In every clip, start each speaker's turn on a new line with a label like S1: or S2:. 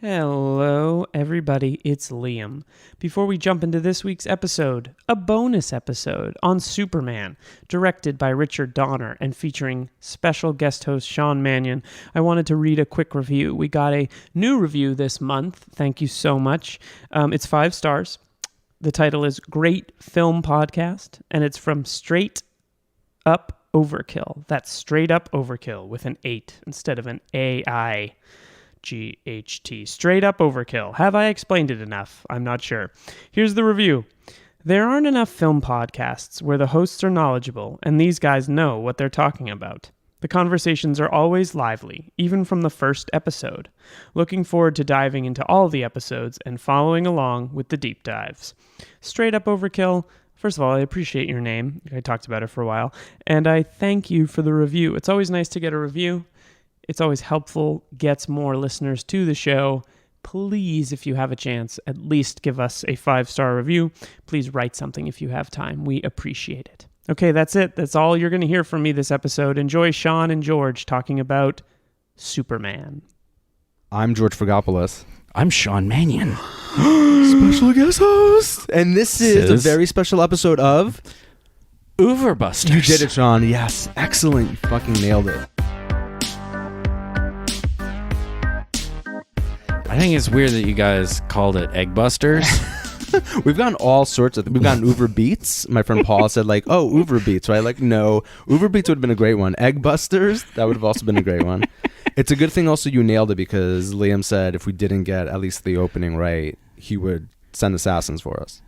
S1: Hello, everybody. It's Liam. Before we jump into this week's episode, a bonus episode on Superman, directed by Richard Donner and featuring special guest host Sean Mannion, I wanted to read a quick review. We got a new review this month. Thank you so much. It's 5 stars. The title is Great Film Podcast, and it's from Straight Up Overkill. That's Straight Up Overkill with an 8 instead of an AI. GHT. Straight Up Overkill. Have I explained it enough? I'm not sure. Here's the review. There aren't enough film podcasts where the hosts are knowledgeable and these guys know what they're talking about. The conversations are always lively, even from the first episode. Looking forward to diving into all the episodes and following along with the deep dives. Straight Up Overkill. First of all, I appreciate your name. I talked about it for a while. And I thank you for the review. It's always nice to get a review. It's always helpful, gets more listeners to the show. Please, if you have a chance, at least give us a 5-star review. Please write something if you have time. We appreciate it. Okay, that's it. That's all you're going to hear from me this episode. Enjoy Sean and George talking about Superman.
S2: I'm George Fragopoulos.
S3: I'm Sean Mannion.
S2: Special guest host. And this is a very special episode of
S3: Oeuvre Busters.
S2: You did it, Sean. Yes. Excellent. You fucking nailed it.
S3: I think it's weird that you guys called it Egg Busters.
S2: We've gotten all sorts of... We've gotten Oeuvre Beats. My friend Paul said, like, oh, Oeuvre Beats, right? Like, no. Oeuvre Beats would have been a great one. Egg Busters, that would have also been a great one. It's a good thing also you nailed it because Liam said if we didn't get at least the opening right, he would send assassins for us.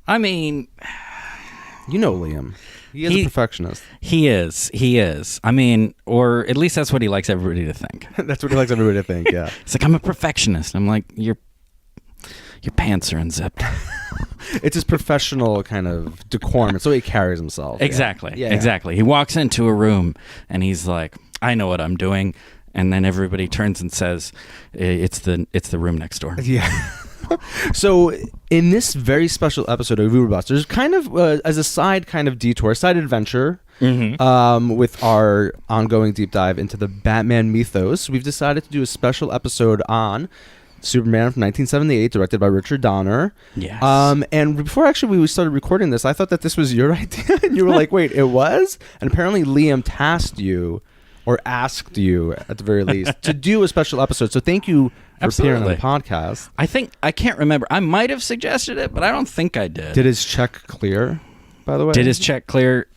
S3: I mean...
S2: You know Liam. He is a perfectionist.
S3: He is. I mean, or at least that's what he likes everybody to think.
S2: That's what he likes everybody to think, yeah.
S3: It's like, I'm a perfectionist. I'm like, your pants are unzipped.
S2: It's his professional kind of decorum. It's the way he carries himself.
S3: Exactly.
S2: Yeah.
S3: Exactly. He walks into a room and he's like, I know what I'm doing. And then everybody turns and says, it's the room next door.
S2: Yeah. So in this very special episode of Oeuvre Busters, kind of as a side kind of detour, side adventure, with our ongoing deep dive into the Batman mythos, we've decided to do a special episode on Superman from 1978, directed by Richard Donner.
S3: Yes.
S2: And before actually we started recording this, I thought that this was your idea, and you were like, wait, it was? And apparently Liam tasked you, or asked you at the very least, to do a special episode. So thank you for appearing on the podcast.
S3: I can't remember. I might have suggested it, but I don't think I did.
S2: Did his check clear, by the way?
S3: Did his check clear?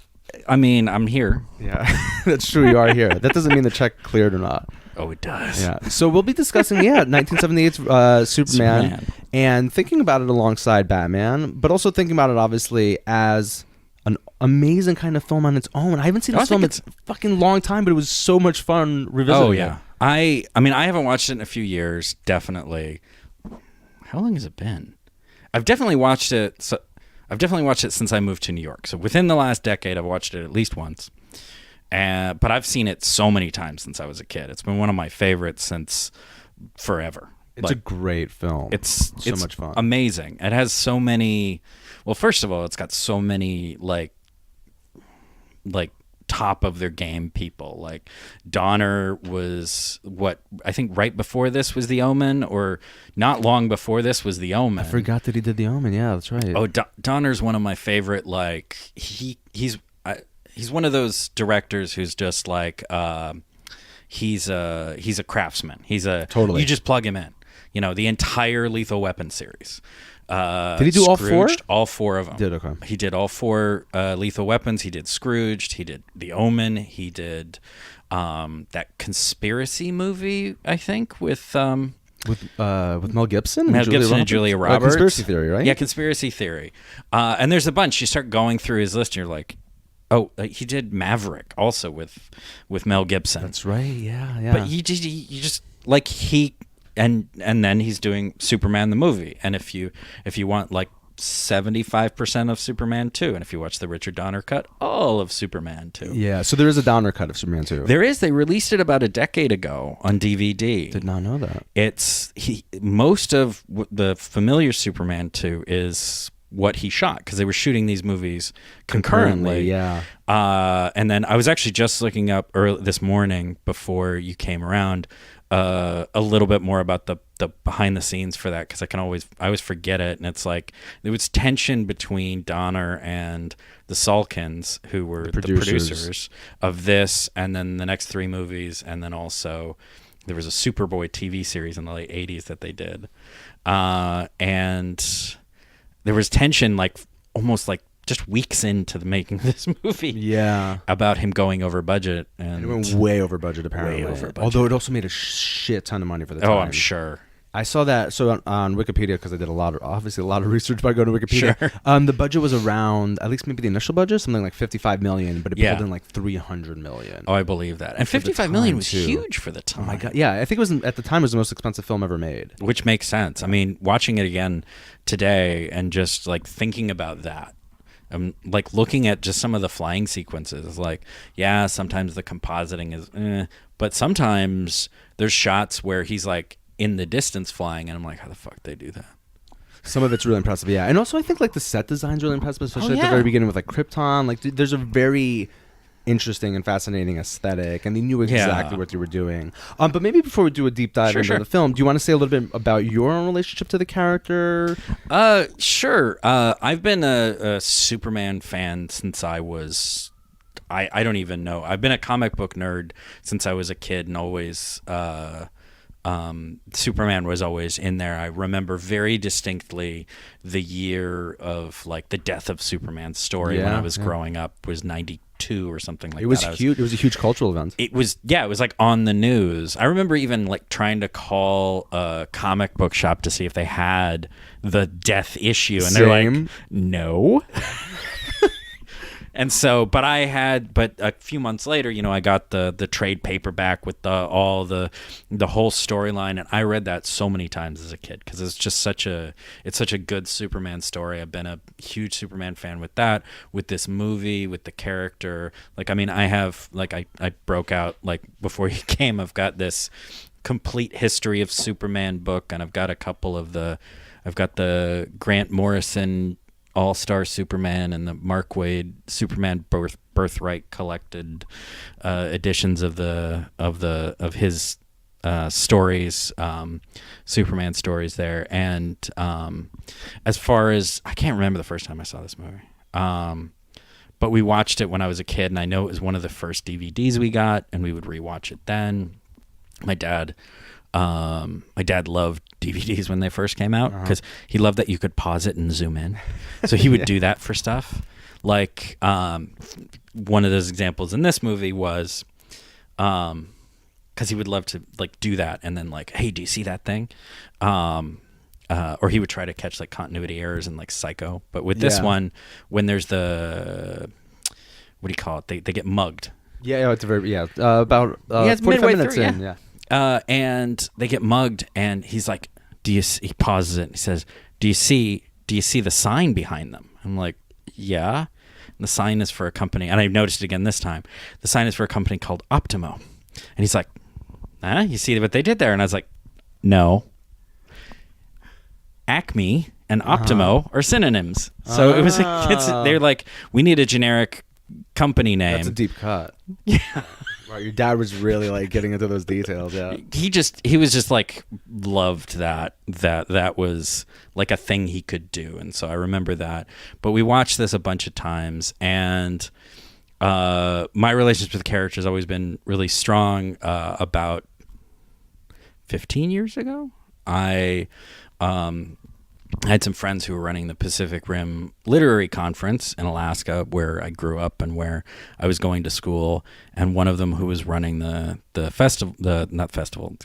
S3: I mean, I'm here.
S2: Yeah, that's true. You are here. That doesn't mean the check cleared or not.
S3: Oh, it does.
S2: Yeah. So we'll be discussing, 1978's Superman, and thinking about it alongside Batman, but also thinking about it obviously as an amazing kind of film on its own. I haven't seen this film in a fucking long time, but it was so much fun revisiting.
S3: Oh yeah. I mean, I haven't watched it in a few years. Definitely. How long has it been? I've definitely watched it since I moved to New York. So within the last decade, I've watched it at least once. But I've seen it so many times since I was a kid. It's been one of my favorites since forever.
S2: It's a great film.
S3: It's
S2: so much fun.
S3: Amazing. It has so many. Well, first of all, it's got so many like top of their game people. Like Donner was what I think right before this was The Omen, or not long before this was The Omen.
S2: I forgot that he did The Omen. Yeah, that's right.
S3: Oh, Donner's one of my favorite. Like he's one of those directors who's just like he's a craftsman.
S2: Totally.
S3: You just plug him in. You know, the entire Lethal Weapon series.
S2: Did he do
S3: Scrooged,
S2: all 4?
S3: All 4 of them.
S2: Did, okay.
S3: He did all 4 Lethal Weapons. He did Scrooged. He did The Omen. He did that conspiracy movie, I think, with Mel
S2: Gibson?
S3: Mel Gibson and Julia Roberts.
S2: Conspiracy Theory, right?
S3: Yeah, Conspiracy Theory. And there's a bunch. You start going through his list, and you're like, oh, he did Maverick also with Mel Gibson.
S2: That's right. Yeah.
S3: But you just like and then he's doing Superman the movie. And if you want like 75% of Superman 2, and if you watch the Richard Donner cut, all of Superman 2.
S2: Yeah, so there is a Donner cut of Superman 2.
S3: There is. They released it about a decade ago on DVD.
S2: Did not know that.
S3: Most of the familiar Superman 2 is what he shot, because they were shooting these movies concurrently.
S2: Yeah.
S3: And then I was actually just looking up this morning before you came around a little bit more about the behind the scenes for that, because I always forget it, and it's like there was tension between Donner and the Salkins, who were the producers of this, and then the next 3 movies, and then also there was a Superboy TV series in the late 80s that they did, and there was tension like almost like just weeks into the making of this movie.
S2: Yeah.
S3: About him going over budget. And
S2: it went way over budget, apparently.
S3: Way over budget.
S2: Although it also made a shit ton of money for the time.
S3: Oh, I'm sure.
S2: I saw that. So on Wikipedia, because I did a lot of research by going to Wikipedia.
S3: Sure.
S2: The budget was around, at least maybe the initial budget, something like $55 million, but it pulled in like $300 million.
S3: Oh, I believe that. And $55 million was huge for the time.
S2: Oh my God. Yeah, I think it was, at the time, it was the most expensive film ever made.
S3: Which makes sense. I mean, watching it again today and just like thinking about that, like looking at just some of the flying sequences, like, yeah, sometimes the compositing is but sometimes there's shots where he's like in the distance flying, and I'm like, how the fuck they do that?
S2: Some of it's really impressive, yeah. And also I think like the set design's really impressive, especially at the very beginning with like Krypton. Like there's a very interesting and fascinating aesthetic, and they knew exactly what they were doing. But maybe before we do a deep dive into the film, do you want to say a little bit about your own relationship to the character?
S3: Sure. I've been a Superman fan since I was, I don't even know. I've been a comic book nerd since I was a kid, and always Superman was always in there. I remember very distinctly the year of like the death of Superman's story when I was growing up was 92 or something like that.
S2: It was huge. It was a huge cultural event.
S3: It was like on the news. I remember even like trying to call a comic book shop to see if they had the death issue, and they're like, no. And so, but a few months later, I got the trade paperback with the whole storyline, and I read that so many times as a kid because it's just such a good Superman story. I've been a huge Superman fan with that, with this movie, with the character. Like, I mean, I broke out like before you came. I've got this complete history of Superman book, and I've got I've got the Grant Morrison All-Star Superman and the Mark Waid Superman Birthright collected editions of his stories, Superman stories there. And as far as, I can't remember the first time I saw this movie, but we watched it when I was a kid, and I know it was one of the first DVDs we got, and we would rewatch it then. My dad loved DVDs when they first came out because he loved that you could pause it and zoom in. So he would do that for stuff. Like one of those examples in this movie was because he would love to like do that and then like, hey, do you see that thing? Or he would try to catch like continuity errors in like Psycho. But with this one, when there's what do you call it? They get mugged.
S2: Yeah, it's about 45 minutes
S3: through,
S2: in. Yeah.
S3: And they get mugged, and he's like, he pauses it and he says, do you see the sign behind them? I'm like, yeah. And the sign is for a company, and I noticed it again this time. The sign is for a company called Optimo. And he's like, you see what they did there? And I was like, no. Acme and Optimo are synonyms. So it was they're like, we need a generic company name.
S2: That's a deep cut.
S3: Yeah.
S2: Wow, your dad was really like getting into those details. Yeah,
S3: he was just like loved that was like a thing he could do, and so I remember that. But we watched this a bunch of times, and my relationship with the character has always been really strong. About 15 years ago, I had some friends who were running the Pacific Rim Literary Conference in Alaska, where I grew up and where I was going to school. And one of them who was running the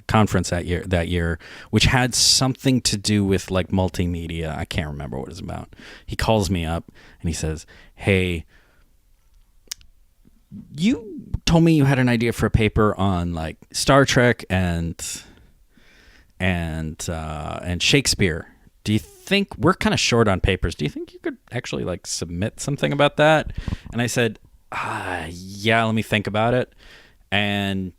S3: conference that year, which had something to do with like multimedia. I can't remember what it was about. He calls me up and he says, "Hey, you told me you had an idea for a paper on like Star Trek and Shakespeare. Do you think we're kind of short on papers? Do you think you could actually like submit something about that?" And I said, yeah, let me think about it. And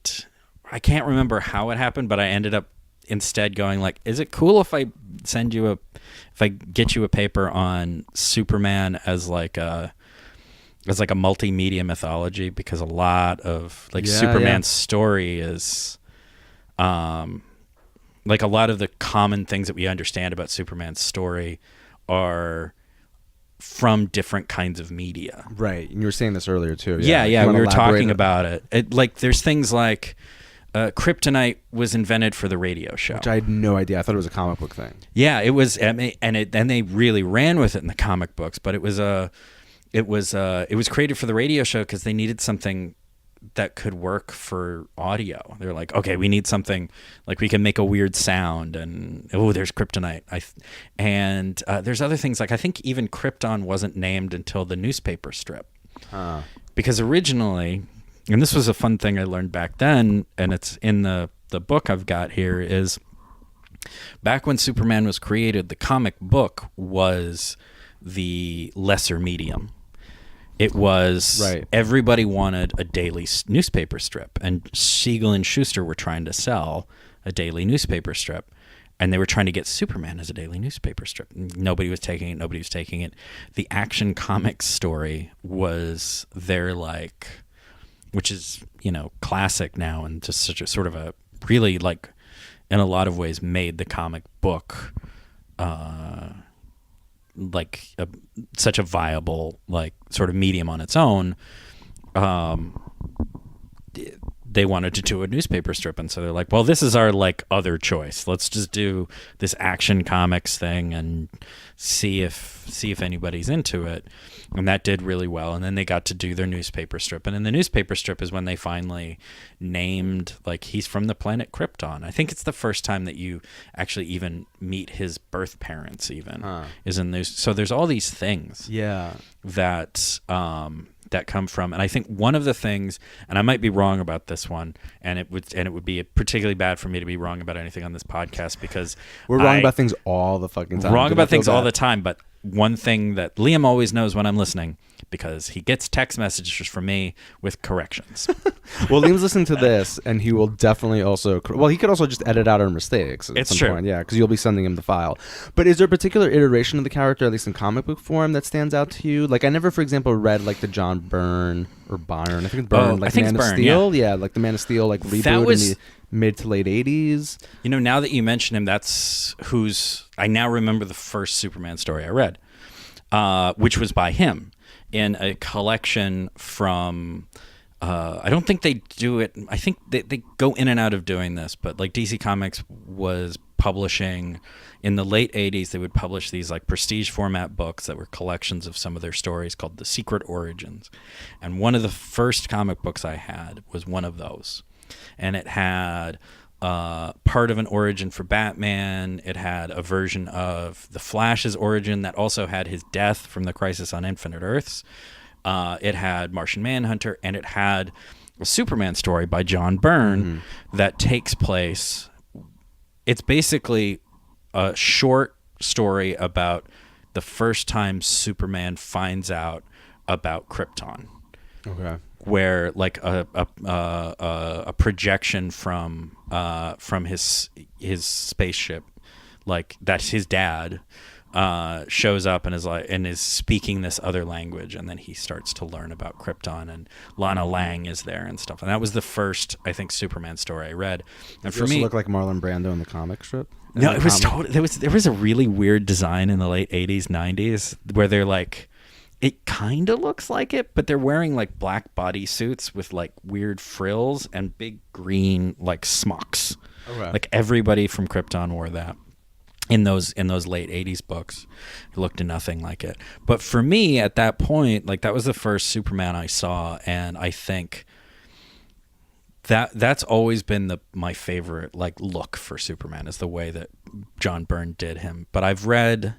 S3: I can't remember how it happened, but I ended up instead going like, is it cool if I get you a paper on Superman as like a multimedia mythology? Because a lot of like Superman's story is like a lot of the common things that we understand about Superman's story are from different kinds of media.
S2: Right. And you were saying this earlier too.
S3: Yeah,
S2: Like,
S3: we were talking about it. Like there's things like Kryptonite was invented for the radio show,
S2: which I had no idea. I thought it was a comic book thing.
S3: Yeah, it was, and they really ran with it in the comic books. But it was created for the radio show because they needed something that could work for audio. They're like, okay, we need something like we can make a weird sound, and there's Kryptonite. And there's other things like I think even Krypton wasn't named until the newspaper strip, because originally, and this was a fun thing I learned back then, and it's in the book I've got here, is back when Superman was created, the comic book was the lesser medium. It was everybody wanted a daily newspaper strip, and Siegel and Schuster were trying to sell a daily newspaper strip, and they were trying to get Superman as a daily newspaper strip. Nobody was taking it. The Action Comics story was their which is classic now, and just such a sort of a really in a lot of ways made the comic book such a viable sort of medium on its own. They wanted to do a newspaper strip, and so they're like, well, this is our other choice. Let's just do this Action Comics thing and see if anybody's into it. And that did really well. And then they got to do their newspaper strip, and in the newspaper strip is when they finally named he's from the planet Krypton. I think it's the first time that you actually even meet his birth parents is in this. So there's all these things that come from, and I think one of the things, and I might be wrong about this one, and it would be particularly bad for me to be wrong about anything on this podcast, because
S2: we're wrong about things all the fucking time.
S3: Wrong about things all the time, but one thing that Liam always knows when I'm listening, because he gets text messages from me with corrections.
S2: Well, Liam's listening to this, and he will definitely also... Well, he could also just edit out our mistakes at some point. Yeah, because you'll be sending him the file. But is there a particular iteration of the character, at least in comic book form, that stands out to you? I never, for example, read the John Byrne or Byron. I think it's Byrne.
S3: I think
S2: Man
S3: it's
S2: of
S3: Byrne,
S2: Steel. Yeah, the Man of Steel reboot in the mid to late 80s.
S3: Now that you mention him, that's who's... I now remember the first Superman story I read, which was by him, in a collection from... I don't think they do it. I think they go in and out of doing this, but DC Comics was publishing in the late 80s. They would publish these prestige format books that were collections of some of their stories called The Secret Origins. And one of the first comic books I had was one of those. And it had part of an origin for Batman. It had a version of the Flash's origin that also had his death from the Crisis on Infinite Earths. It had Martian Manhunter, and it had a Superman story by John Byrne that takes place. It's basically a short story about the first time Superman finds out about Krypton. Okay. Where a projection from his spaceship, that's his dad, shows up and is speaking this other language, and then he starts to learn about Krypton, and Lana Lang is there and stuff. And that was the first, I think, Superman story I read. And
S2: for me, look like Marlon Brando in the comic strip.
S3: No, it was there was a really weird design in the late 80s, 90s where they're it kind of looks like it, but they're wearing black bodysuits with weird frills and big green smocks. Okay. Everybody from Krypton wore that. In those late 80s books, it looked nothing like it. But for me, at that point, that was the first Superman I saw, and I think that's always been my favorite look for Superman, is the way that John Byrne did him. But I've read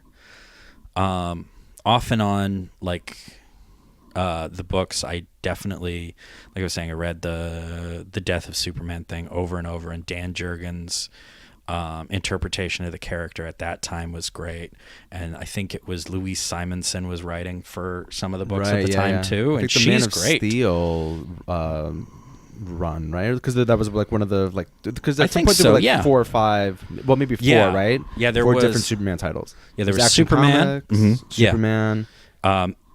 S3: off and on the books. I definitely, I was saying, I read the Death of Superman thing over and over, and Dan Jurgens' interpretation of the character at that time was great, and I think it was Louise Simonson was writing for some of the books at the time too, and she's
S2: the Man of
S3: great.
S2: Steel run, right? Because that was one of the because at
S3: I
S2: some
S3: think
S2: point
S3: so,
S2: there were 4 or 5, well maybe 4, right?
S3: Yeah, there
S2: 4
S3: was
S2: different Superman titles.
S3: Yeah, there was Superman,
S2: Superman,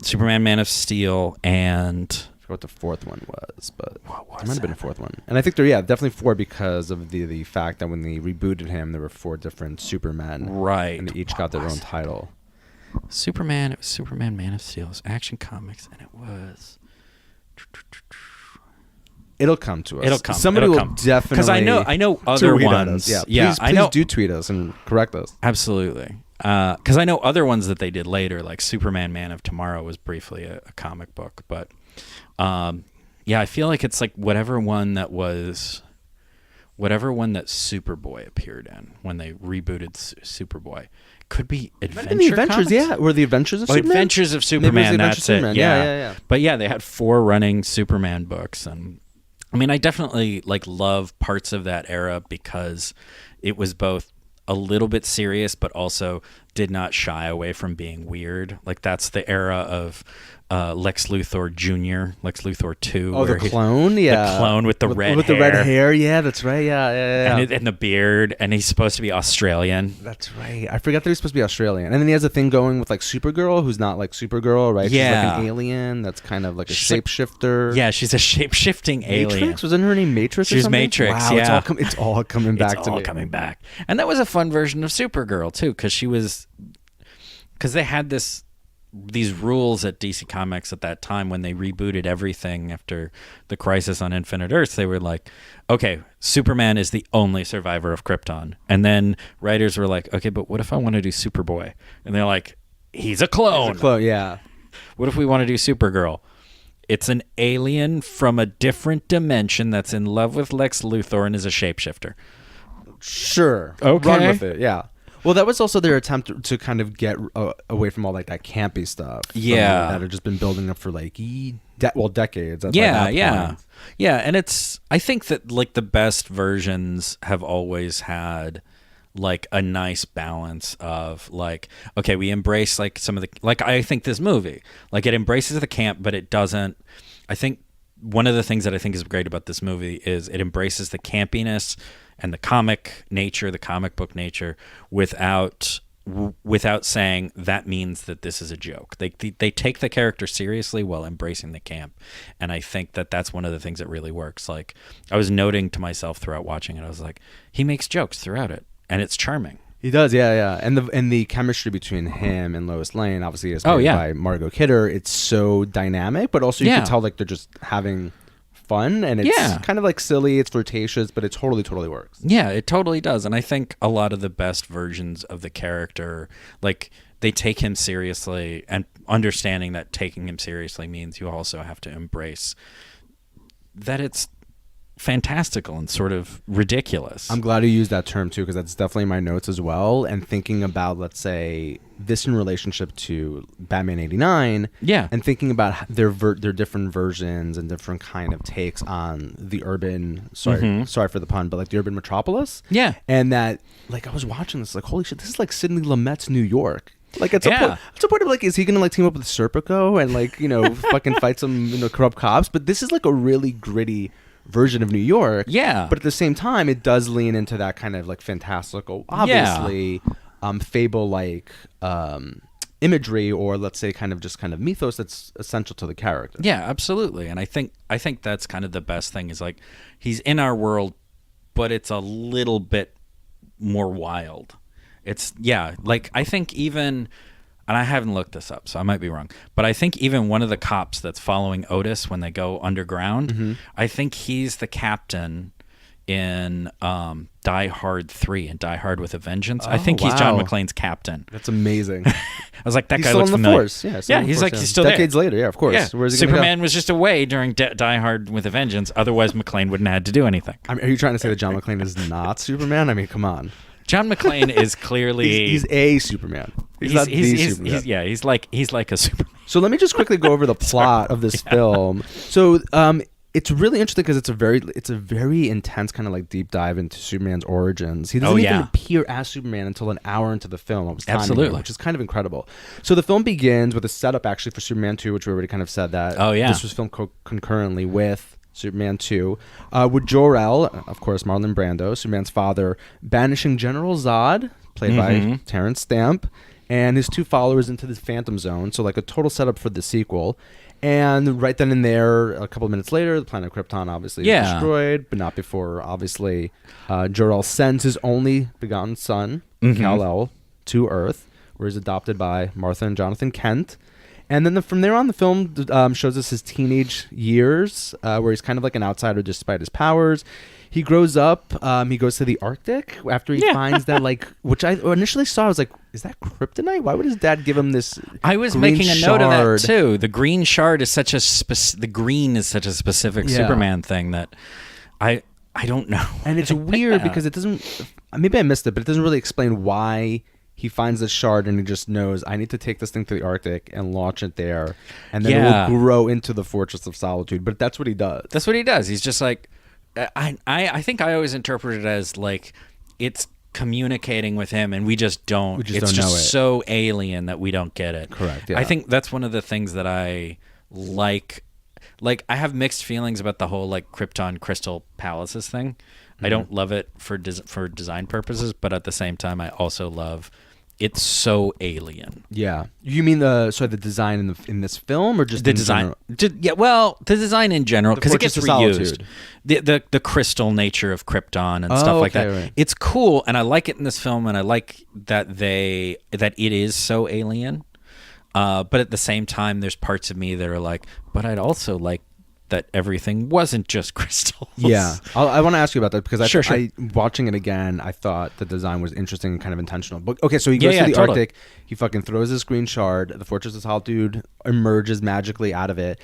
S3: Superman, Man of Steel, and
S2: forgot what the fourth one was, but
S3: What was
S2: there might have been a
S3: that?
S2: fourth one. And I think definitely 4 because of the fact that when they rebooted him, there were 4 different Supermen.
S3: Right.
S2: And they each got their own title.
S3: Superman. It was Superman, Man of Steel. It was Action Comics, and it was.
S2: It'll come to us.
S3: It'll come.
S2: Somebody
S3: It'll
S2: will
S3: come.
S2: definitely.
S3: Because I know other
S2: tweet at
S3: ones.
S2: us. Yeah,
S3: I know.
S2: Please do tweet us and correct us.
S3: Absolutely. Because I know other ones that they did later, like Superman, Man of Tomorrow was briefly a comic book. But I feel like it's like whatever one that Superboy appeared in when they rebooted Superboy. Could be Adventure
S2: the Adventures,
S3: Comics?
S2: yeah. Or the Adventures of Superman?
S3: Adventures of Superman,
S2: Maybe it was the
S3: that's
S2: Adventures of Superman.
S3: it.
S2: Yeah.
S3: But yeah, they had 4 running Superman books. And I mean, I definitely like love parts of that era because it was both a little bit serious, but also did not shy away from being weird. Like that's the era of Lex Luthor Jr., Lex Luthor 2.
S2: Oh, the clone? Yeah.
S3: The clone with the red hair.
S2: With the red hair, yeah, that's right. Yeah.
S3: And the beard, and he's supposed to be Australian.
S2: That's right. I forgot that he's supposed to be Australian. And then he has a thing going with like Supergirl, who's not like Supergirl, right?
S3: Yeah.
S2: She's like an alien that's kind of like a
S3: She's like-
S2: shapeshifter.
S3: Yeah, she's a shape-shifting alien.
S2: Matrix? Wasn't her name Matrix or
S3: She was
S2: something?
S3: Matrix,
S2: wow,
S3: yeah.
S2: It's all coming back
S3: It's
S2: to
S3: all
S2: me.
S3: coming back. And that was a fun version of Supergirl too, because they had these rules at DC Comics at that time when they rebooted everything after the Crisis on Infinite Earths. They were like, okay, Superman is the only survivor of Krypton. And then writers were like, okay, but what if I want to do Superboy? And they're like, he's a clone.
S2: Yeah.
S3: What if we want to do Supergirl? It's an alien from a different dimension that's in love with Lex Luthor and is a shapeshifter.
S2: Sure.
S3: Okay.
S2: Run with it, yeah. Well, that was also their attempt to kind of get away from all like that campy stuff.
S3: Yeah.
S2: That had just been building up for like decades. At
S3: Yeah,
S2: that
S3: yeah.
S2: point.
S3: Yeah, and I think that like the best versions have always had like a nice balance of like, okay, we embrace like some of the, like I think this movie, like it embraces the camp, but it doesn't. I think one of the things that I think is great about this movie is it embraces the campiness and the comic nature, the comic book nature, without saying that means that this is a joke. They take the character seriously while embracing the camp, and I think that that's one of the things that really works. Like I was noting to myself throughout watching it, I was like, he makes jokes throughout it, and it's charming.
S2: He does, yeah. And the chemistry between him and Lois Lane, obviously, is played by Margot Kidder. It's so dynamic, but also you can tell like they're just having fun, and it's kind of like silly, it's flirtatious, but it totally works.
S3: Yeah, it totally does. And I think a lot of the best versions of the character, like they take him seriously, and understanding that taking him seriously means you also have to embrace that it's fantastical and sort of ridiculous.
S2: I'm glad you used that term too, because that's definitely my notes as well. And thinking about, let's say, this in relationship to Batman '89, and thinking about their different versions and different kind of takes on the urban, sorry for the pun, but like the urban metropolis.
S3: Yeah,
S2: and that like I was watching this, like holy shit, this is like Sidney Lumet's New York. Like it's a point of like, is he gonna like team up with Serpico and like fucking fight some corrupt cops? But this is like a really gritty version of New York.
S3: Yeah.
S2: But at the same time, it does lean into that kind of like fantastical, obviously, fable-like imagery, or let's say kind of mythos that's essential to the character.
S3: Yeah, absolutely. And I think that's kind of the best thing is like he's in our world, but it's a little bit more wild. It's like I think even, and I haven't looked this up, so I might be wrong, but I think even one of the cops that's following Otis when they go underground, I think he's the captain in Die Hard 3 and Die Hard with a Vengeance. I think he's John McClane's captain.
S2: That's amazing.
S3: I was like, that
S2: he's
S3: guy
S2: still
S3: looks
S2: on the
S3: familiar.
S2: force. Yeah,
S3: He's still
S2: decades
S3: there.
S2: later. Yeah, of course.
S3: Yeah.
S2: Where's he gonna
S3: Superman
S2: go?
S3: was just away during Die Hard with a Vengeance. Otherwise, McClane wouldn't have had to do anything.
S2: Are you trying to say that John McClane is not Superman? I mean, come on.
S3: John McClane is clearly
S2: he's a Superman. He's not the Superman.
S3: He's like a Superman.
S2: So let me just quickly go over the plot of this film. So it's really interesting because it's a very intense kind of like deep dive into Superman's origins. He doesn't even appear as Superman until an hour into the film.
S3: Absolutely.
S2: Which is kind of incredible. So the film begins with a setup actually for Superman 2, which we already kind of said that this was filmed concurrently with Superman 2, with Jor-El, of course, Marlon Brando, Superman's father, banishing General Zod, played by Terrence Stamp, and his 2 followers into the Phantom Zone. So like a total setup for the sequel. And right then and there, a couple of minutes later, the planet Krypton obviously is destroyed, but not before, obviously, Jor-El sends his only begotten son, Kal-El, to Earth, where he's adopted by Martha and Jonathan Kent. And then from there on, the film shows us his teenage years, where he's kind of like an outsider despite his powers. He grows up. He goes to the Arctic after he finds that, like, which I initially saw. I was like, is that kryptonite? Why would his dad give him this?
S3: I was
S2: green
S3: making a
S2: shard?
S3: note of that too. The green shard is such a the green is such a specific Superman thing that I don't know.
S2: And it's weird because it doesn't. Maybe I missed it, but it doesn't really explain why he finds this shard and he just knows, I need to take this thing to the Arctic and launch it there, and then it will grow into the Fortress of Solitude. But that's what he does.
S3: That's what he does. He's just like, I think I always interpret it as like it's communicating with him and we just don't. It's
S2: don't
S3: just
S2: know it.
S3: so alien that we don't get it.
S2: Correct. Yeah.
S3: I think that's one of the things that I like. Like, I have mixed feelings about the whole like Krypton Crystal Palaces thing. I don't love it for design purposes, but at the same time, I also love. It's so alien.
S2: Yeah. You mean the design in this film, or just
S3: the design? The design in general, because it gets reused. The crystal nature of Krypton and stuff like that. Right. It's cool, and I like it in this film, and I like that it is so alien. But at the same time, there's parts of me that are like, but I'd also like that everything wasn't just crystals.
S2: Yeah. I want to ask you about that because
S3: Sure.
S2: I watching it again, I thought the design was interesting and kind of intentional. But okay, so he goes to the Arctic, he fucking throws his green shard, the Fortress of Solitude emerges magically out of it.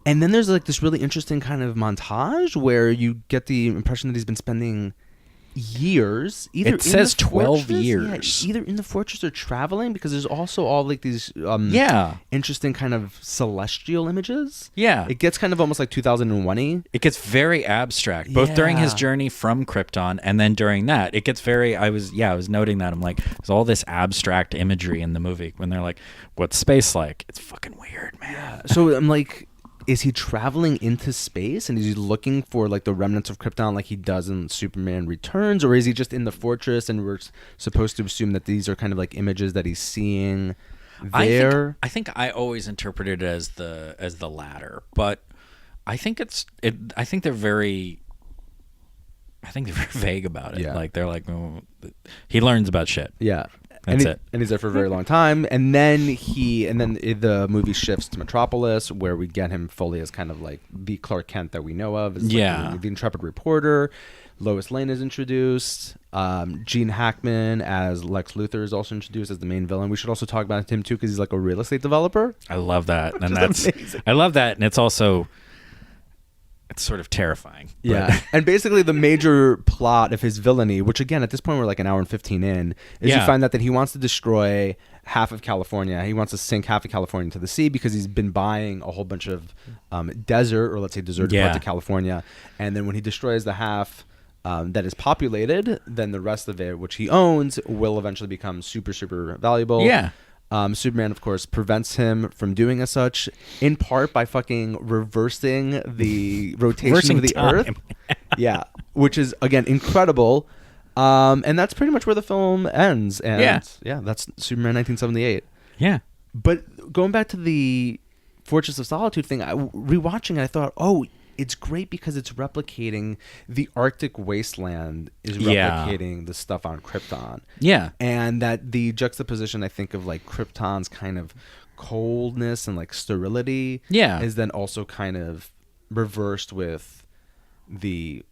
S2: And then there's like this really interesting kind of montage where you get the impression that he's been spending years.
S3: It says 12 years.
S2: Yeah, either in the fortress or traveling, because there's also all like these interesting kind of celestial images.
S3: Yeah.
S2: It gets kind of almost like 2001-y.
S3: It gets very abstract, both during his journey from Krypton and then during that. It gets very, I was noting that. I'm like, there's all this abstract imagery in the movie when they're like, what's space like? It's fucking weird, man.
S2: Yeah. So I'm like, is he traveling into space and is he looking for like the remnants of Krypton like he does in Superman Returns, or is he just in the fortress and we're supposed to assume that these are kind of like images that he's seeing there?
S3: I think I always interpreted it as the latter, but I think I think they're very vague about it.
S2: Yeah.
S3: Like they're like, oh, he learns about shit.
S2: Yeah.
S3: That's it.
S2: And he's there for a very long time. And then the movie shifts to Metropolis, where we get him fully as kind of like the Clark Kent that we know of. As like the intrepid reporter. Lois Lane is introduced. Gene Hackman as Lex Luthor is also introduced as the main villain. We should also talk about him too, because he's like a real estate developer.
S3: I love that. And
S2: that's amazing.
S3: I love that. And it's also... it's sort of terrifying.
S2: Yeah. And basically the major plot of his villainy, which again, at this point, we're like an hour and 15 in, is you find that he wants to destroy half of California. He wants to sink half of California into the sea because he's been buying a whole bunch of desert, or let's say deserted parts of California. And then when he destroys the half that is populated, then the rest of it, which he owns, will eventually become super, super valuable.
S3: Yeah.
S2: Superman, of course, prevents him from doing as such, in part by fucking reversing the rotation of the Earth. Yeah, which is, again, incredible. And that's pretty much where the film ends. And that's Superman 1978.
S3: Yeah.
S2: But going back to the Fortress of Solitude thing, rewatching it, I thought, it's great because it's replicating the Arctic wasteland is replicating the stuff on Krypton. Yeah. And that the juxtaposition, I think, of like Krypton's kind of coldness and like sterility is then also kind of reversed with the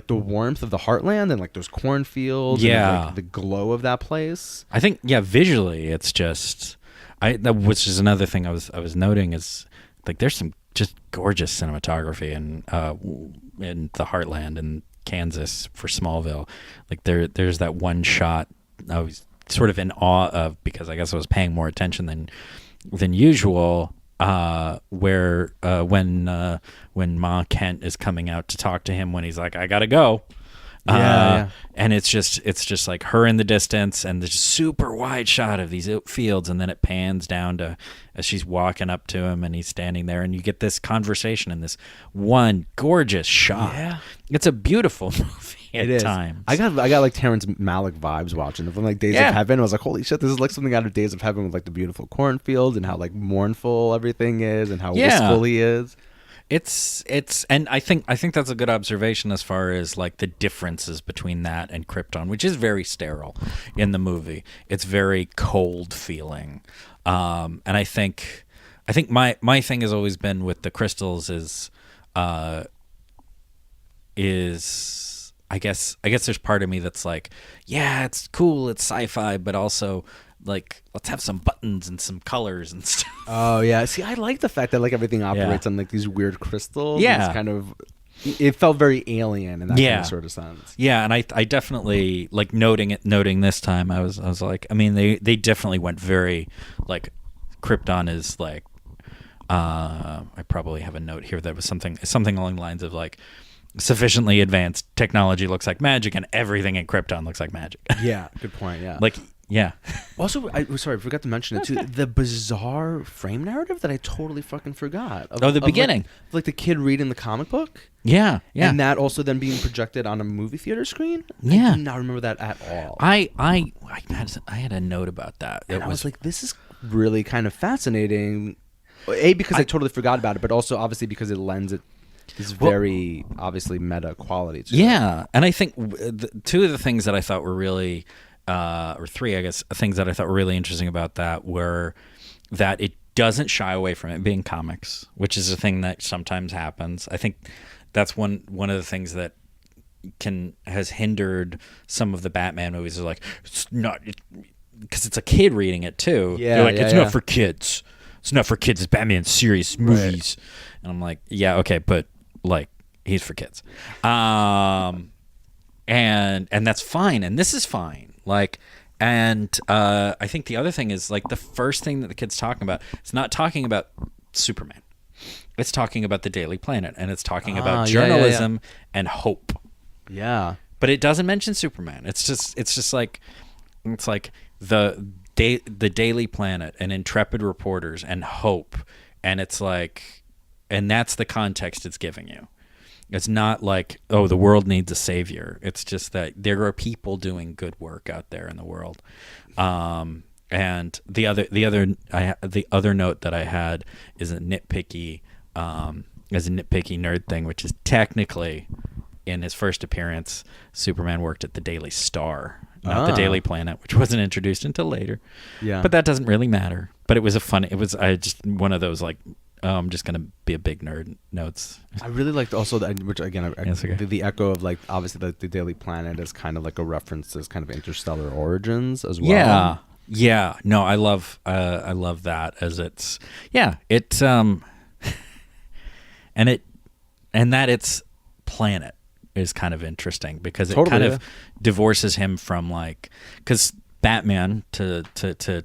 S2: warmth of the heartland and like those cornfields and like the glow of that place. I think
S3: visually it's just which is another thing I was noting is like there's some just gorgeous cinematography in the heartland in Kansas for Smallville. Like there's that one shot I was sort of in awe of, because I guess I was paying more attention than usual, where when Ma Kent is coming out to talk to him when he's like, I gotta go,
S2: Yeah.
S3: And it's just like her in the distance, and there's a super wide shot of these fields, and then it pans down to as she's walking up to him, and he's standing there, and you get this conversation in this one gorgeous shot.
S2: Yeah.
S3: It's a beautiful movie at times.
S2: I got like Terrence Malick vibes watching it from like Days of Heaven. I was like, holy shit, this is like something out of Days of Heaven with like the beautiful cornfields and how like mournful everything is and how wistful he is.
S3: It's and I think that's a good observation as far as like the differences between that and Krypton, which is very sterile in the movie. It's very cold feeling, and I think my thing has always been with the crystals is I guess there's part of me that's like, yeah, it's cool, it's sci-fi, but also like let's have some buttons and some colors and stuff.
S2: Oh yeah, see, I like the fact that like everything operates on like these weird crystals.
S3: Yeah,
S2: it's kind of, it felt very alien in that kind of sort of sense.
S3: Yeah, and I definitely like noting this time. I was like, I mean, they definitely went very like Krypton is like. I probably have a note here that was something along the lines of like sufficiently advanced technology looks like magic, and everything in Krypton looks like magic.
S2: Yeah, good point. Yeah,
S3: like. Yeah.
S2: Also, I forgot to mention it too. The bizarre frame narrative that I totally fucking forgot.
S3: The beginning,
S2: like the kid reading the comic book.
S3: Yeah,
S2: and that also then being projected on a movie theater screen.
S3: Yeah,
S2: I did not remember that at all.
S3: I had a note about that.
S2: I was like, this is really kind of fascinating. A, because I totally forgot about it, but also obviously because it lends it this very obviously meta quality to it.
S3: And I think two of the things that I thought were really. Or three, I guess, things that I thought were really interesting about that were that it doesn't shy away from it being comics, which is a thing that sometimes happens. I think that's one of the things that has hindered some of the Batman movies. Is like, it's not, because it's a kid reading it too.
S2: Yeah,
S3: they're like, it's not for kids. It's not for kids. It's Batman serious movies.
S2: Right.
S3: And I'm like, yeah, okay, but like, he's for kids. And that's fine, and this is fine. Like, and I think the other thing is like the first thing that the kid's talking about, it's not talking about Superman. It's talking about the Daily Planet, and it's talking about journalism and hope.
S2: Yeah.
S3: But it doesn't mention Superman. It's just like the Daily Planet and intrepid reporters and hope, and it's like, and that's the context it's giving you. It's not like, oh, the world needs a savior. It's just that there are people doing good work out there in the world. And the other note that I had is a nitpicky nerd thing, which is technically in his first appearance, Superman worked at the Daily Star, not the Daily Planet, which wasn't introduced until later. Yeah, but that doesn't really matter. But it was just one of those like. I'm just gonna be a big nerd. Notes.
S2: I really liked also which again, the echo of like obviously the Daily Planet is kind of like a reference to kind of interstellar origins as well.
S3: Yeah. No, I love that as it's and that its planet is kind of interesting because it kind of divorces him from like because. Batman to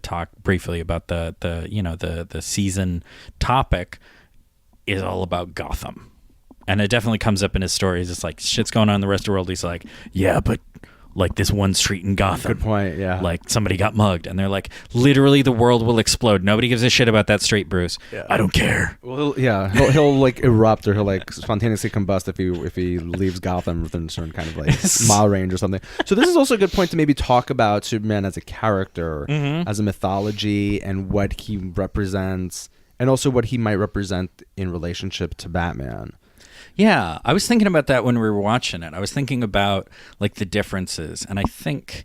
S3: talk briefly about the season topic is all about Gotham, and it definitely comes up in his stories. It's like shit's going on in the rest of the world. He's like, yeah, but like this one street in Gotham.
S2: Good point. Yeah,
S3: like somebody got mugged, and they're like, literally the world will explode. Nobody gives a shit about that street, Bruce. Yeah. I don't care.
S2: Well, he'll like erupt or he'll like spontaneously combust if he leaves Gotham within a certain kind of like mile range or something. So this is also a good point to maybe talk about Superman as a character, as a mythology, and what he represents, and also what he might represent in relationship to Batman.
S3: Yeah, I was thinking about that when we were watching it. I was thinking about like the differences, and I think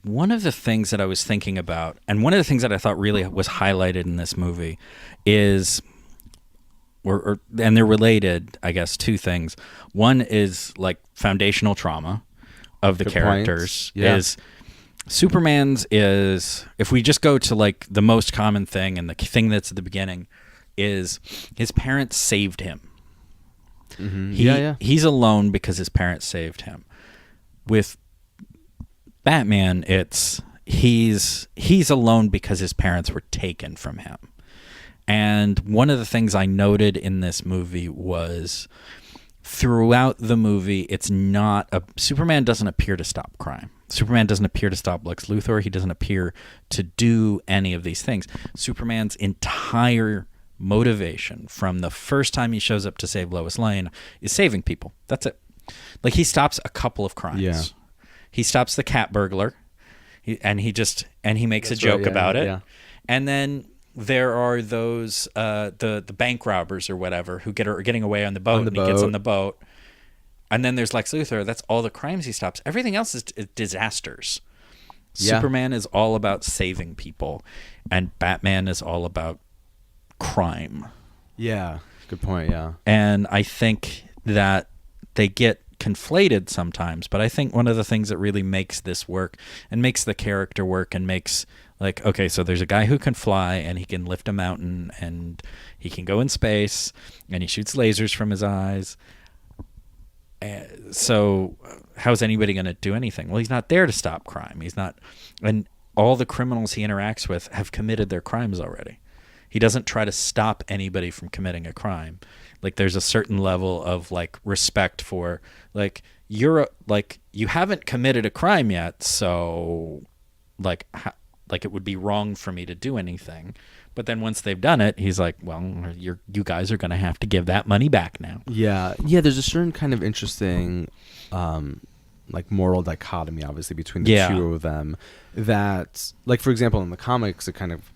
S3: one of the things that I was thinking about, and one of the things that I thought really was highlighted in this movie is, and they're related, I guess, two things. One is like foundational trauma of the Good characters. Is Superman's is, if we just go to like the most common thing and the thing that's at the beginning, is his parents saved him. Mm-hmm. He's alone because his parents saved him. With Batman, it's he's alone because his parents were taken from him. And one of the things I noted in this movie was throughout the movie, it's not Superman doesn't appear to stop crime. Superman doesn't appear to stop Lex Luthor. He doesn't appear to do any of these things. Superman's entire motivation from the first time he shows up to save Lois Lane is saving people. That's it. Like, he stops a couple of crimes.
S2: Yeah.
S3: He stops the cat burglar, and he makes a joke about it. Yeah. And then there are those the bank robbers or whatever who are getting away on the boat, and he gets on the boat. And then there's Lex Luthor. That's all the crimes he stops. Everything else is disasters. Yeah. Superman is all about saving people, and Batman is all about crime.
S2: Yeah, good point, yeah.
S3: And I think that they get conflated sometimes, but I think one of the things that really makes this work and makes the character work and makes, like, okay, so there's a guy who can fly and he can lift a mountain and he can go in space and he shoots lasers from his eyes. So how's anybody going to do anything? Well, he's not there to stop crime. He's not, and all the criminals he interacts with have committed their crimes already. He doesn't try to stop anybody from committing a crime. Like, there's a certain level of, like, respect for, like, you haven't committed a crime yet, so, like, it would be wrong for me to do anything. But then once they've done it, he's like, well, you guys are going to have to give that money back now.
S2: Yeah. Yeah, there's a certain kind of interesting, like, moral dichotomy, obviously, between the two of them. That, like, for example, in the comics, it kind of,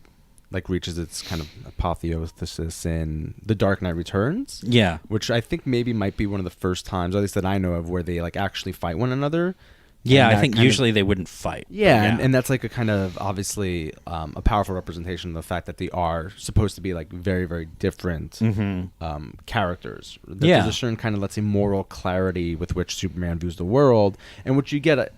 S2: like, reaches its kind of apotheosis in The Dark Knight Returns.
S3: Yeah.
S2: Which I think maybe might be one of the first times, at least that I know of, where they, like, actually fight one another.
S3: Yeah, I think usually they wouldn't fight.
S2: Yeah. And that's, like, a kind of, obviously, a powerful representation of the fact that they are supposed to be, like, very, very different characters. That there's a certain kind of, let's say, moral clarity with which Superman views the world, and which you get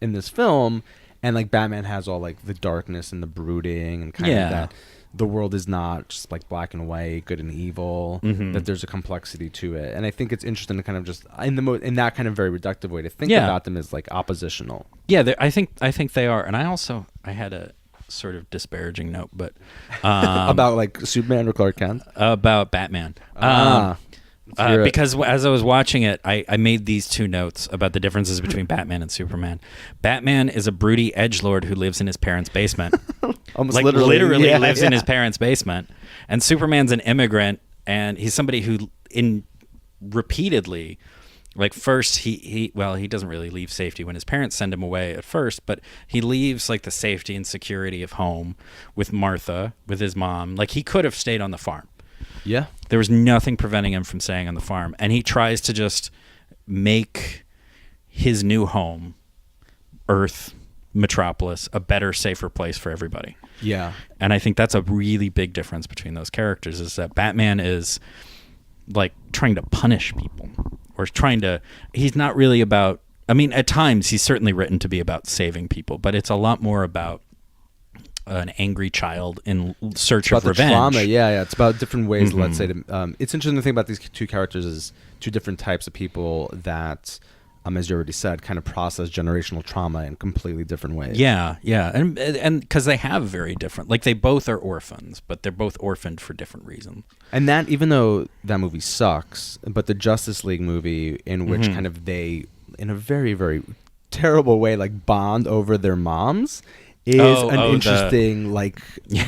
S2: in this film. And, like, Batman has all, like, the darkness and the brooding and kind of that the world is not just, like, black and white, good and evil, that there's a complexity to it. And I think it's interesting to kind of just, in that kind of very reductive way, to think about them as, like, oppositional.
S3: Yeah, I think they are. And I had a sort of disparaging note, but...
S2: about, like, Superman or Clark Kent?
S3: About Batman. Because as I was watching it, I made these two notes about the differences between Batman and Superman. Batman is a broody edgelord who lives in his parents' basement.
S2: Almost
S3: like literally lives in his parents' basement. And Superman's an immigrant, and he's somebody who repeatedly, like, first he doesn't really leave safety when his parents send him away at first, but he leaves, like, the safety and security of home with Martha, with his mom. Like, he could have stayed on the farm.
S2: Yeah.
S3: There was nothing preventing him from staying on the farm. And he tries to just make his new home, Earth, Metropolis, a better, safer place for everybody.
S2: Yeah.
S3: And I think that's a really big difference between those characters, is that Batman is, like, trying to punish people. Or he's not really about, I mean, at times he's certainly written to be about saving people, but it's a lot more about an angry child in search of revenge.
S2: Trauma, yeah. It's about different ways, let's say. It's interesting to think about these two characters as two different types of people that, as you already said, kind of process generational trauma in completely different ways.
S3: Yeah. And because they have very different, like, they both are orphans, but they're both orphaned for different reasons.
S2: And that, even though that movie sucks, but the Justice League movie, in which kind of they, in a very, very terrible way, like, bond over their moms, is an interesting